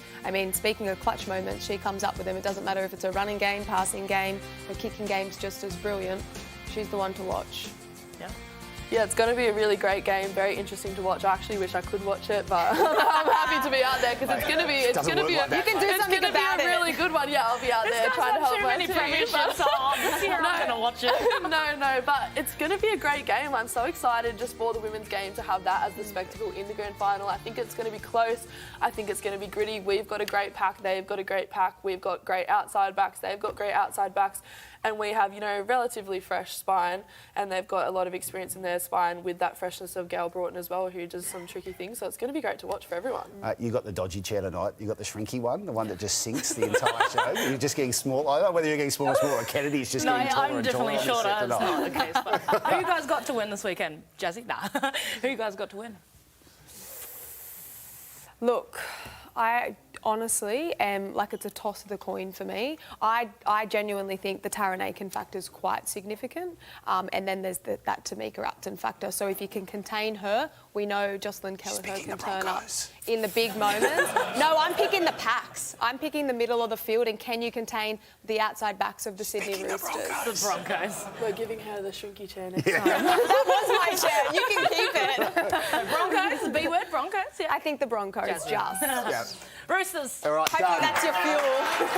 speaking of clutch moments, she comes up with them. It doesn't matter if it's a running game, passing game, the kicking game's just as brilliant. She's the one to watch.
Yeah, it's going to be a really great game, very interesting to watch. I actually wish I could watch it, but I'm happy to be out there because it's going to be a really good one. Yeah, I'll be out there trying to help
too many premierships, so obviously I'm not going to watch it.
No, but it's going to be a great game. I'm so excited just for the women's game to have that as the spectacle in the grand final. I think it's going to be close. I think it's going to be gritty. We've got a great pack. They've got a great pack. We've got great outside backs. They've got great outside backs. And we have, relatively fresh spine, and they've got a lot of experience in there entire spine with that freshness of Gail Broughton as well, who does some tricky things. So it's going to be great to watch for everyone.
You got the dodgy chair tonight. You got the shrinky one, the one that just sinks the entire show. You're just getting small. I don't know whether you're getting smaller or Kennedy's just getting taller
I'm
and taller.
definitely shorter. That's not the case. But who you guys got to win this weekend, Jazzy? Nah. Who you guys got to win?
Look, I honestly am like it's a toss of the coin for me. I genuinely think the Taranaki factor is quite significant, and then there's that Tamika Upton factor. So if you can contain her, we know Jocelyn Kelleher can turn up in the big moments. No, I'm picking the packs. I'm picking the middle of the field, and can you contain the outside backs of the Sydney Roosters?
The Broncos.
We're giving her the shrinky chair next time.
That was my chair. You can keep it.
Broncos, the B word, Broncos. Yeah.
I think the Broncos just.
Yeah.
Roosters.
All right,
Hopefully that's your fuel.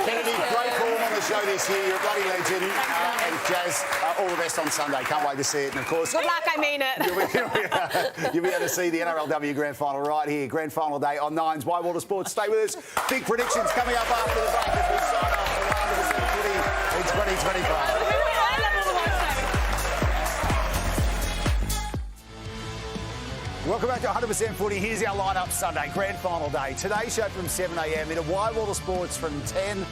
Kennedy, great form on the show this year. You're a bloody legend. And Jazz, all the best on Sunday. Can't wait to see it. And of course,
good luck. I mean it.
You'll be able to see the NRLW Grand Final right here. Grand Final day on Nine's Whitewater Sports. Stay with us. Big predictions coming up after the break as we sign off for 100% Footy in 2025. Welcome back to 100% Footy. Here's our lineup Sunday, Grand Final day. Today's show from 7 a.m. into Whitewater Sports from 10.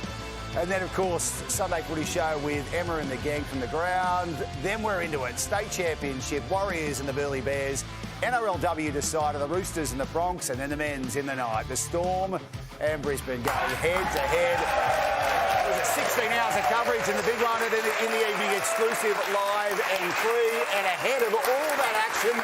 And then, of course, Sunday Footy show with Emma and the gang from the ground. Then we're into it. State Championship, Warriors and the Burleigh Bears. NRLW decider, the Roosters and the Bronx. And then the men's in the night. The Storm and Brisbane go head-to-head. 16 hours of coverage and the big one in the evening, exclusive, live and free. And ahead of all that action,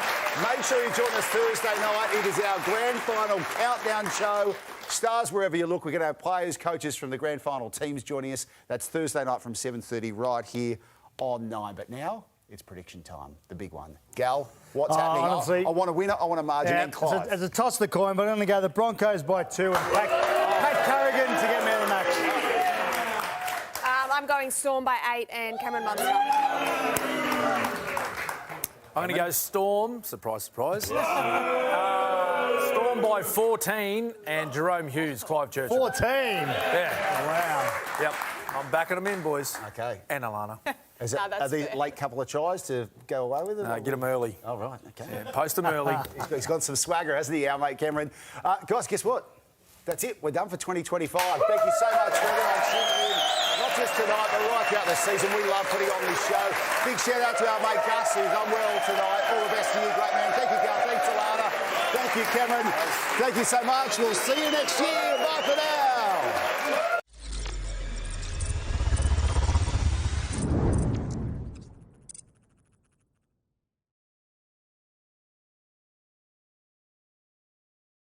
make sure you join us Thursday night. It is our Grand Final countdown show. Stars wherever you look. We're going to have players, coaches from the Grand Final teams joining us. That's Thursday night from 7:30 right here on 9. But now it's prediction time, the big one. Gal, what's happening?
Honestly,
I want a winner, I want a margin, and Clive.
As a toss of the coin, but I'm going to go the Broncos by 2 and Pat Carrigan to get me out of the match.
I'm going Storm by 8 and Cameron Munster.
I'm going to go Storm. Surprise, surprise. Storm by 14 and Jerome Hughes, Clive Churchill.
14?
Yeah.
Wow.
Yep. I'm backing them in, boys.
Okay.
And Alana.
Are the late couple of tries to go away with it?
No, get them early.
Oh, right. Okay.
Yeah, post them early.
He's got some swagger, hasn't he, our mate Cameron? Guys, guess what? That's it. We're done for 2025. Thank you so much for everyone tuning in. Not just tonight, but right throughout the season. We love putting on this show. Big shout out to our mate Gus, who's unwell tonight. All the best to you, great man. Thank you, Gal. Thanks, Alana. Thank you, Cameron. Thank you so much. We'll see you next year. Bye for now.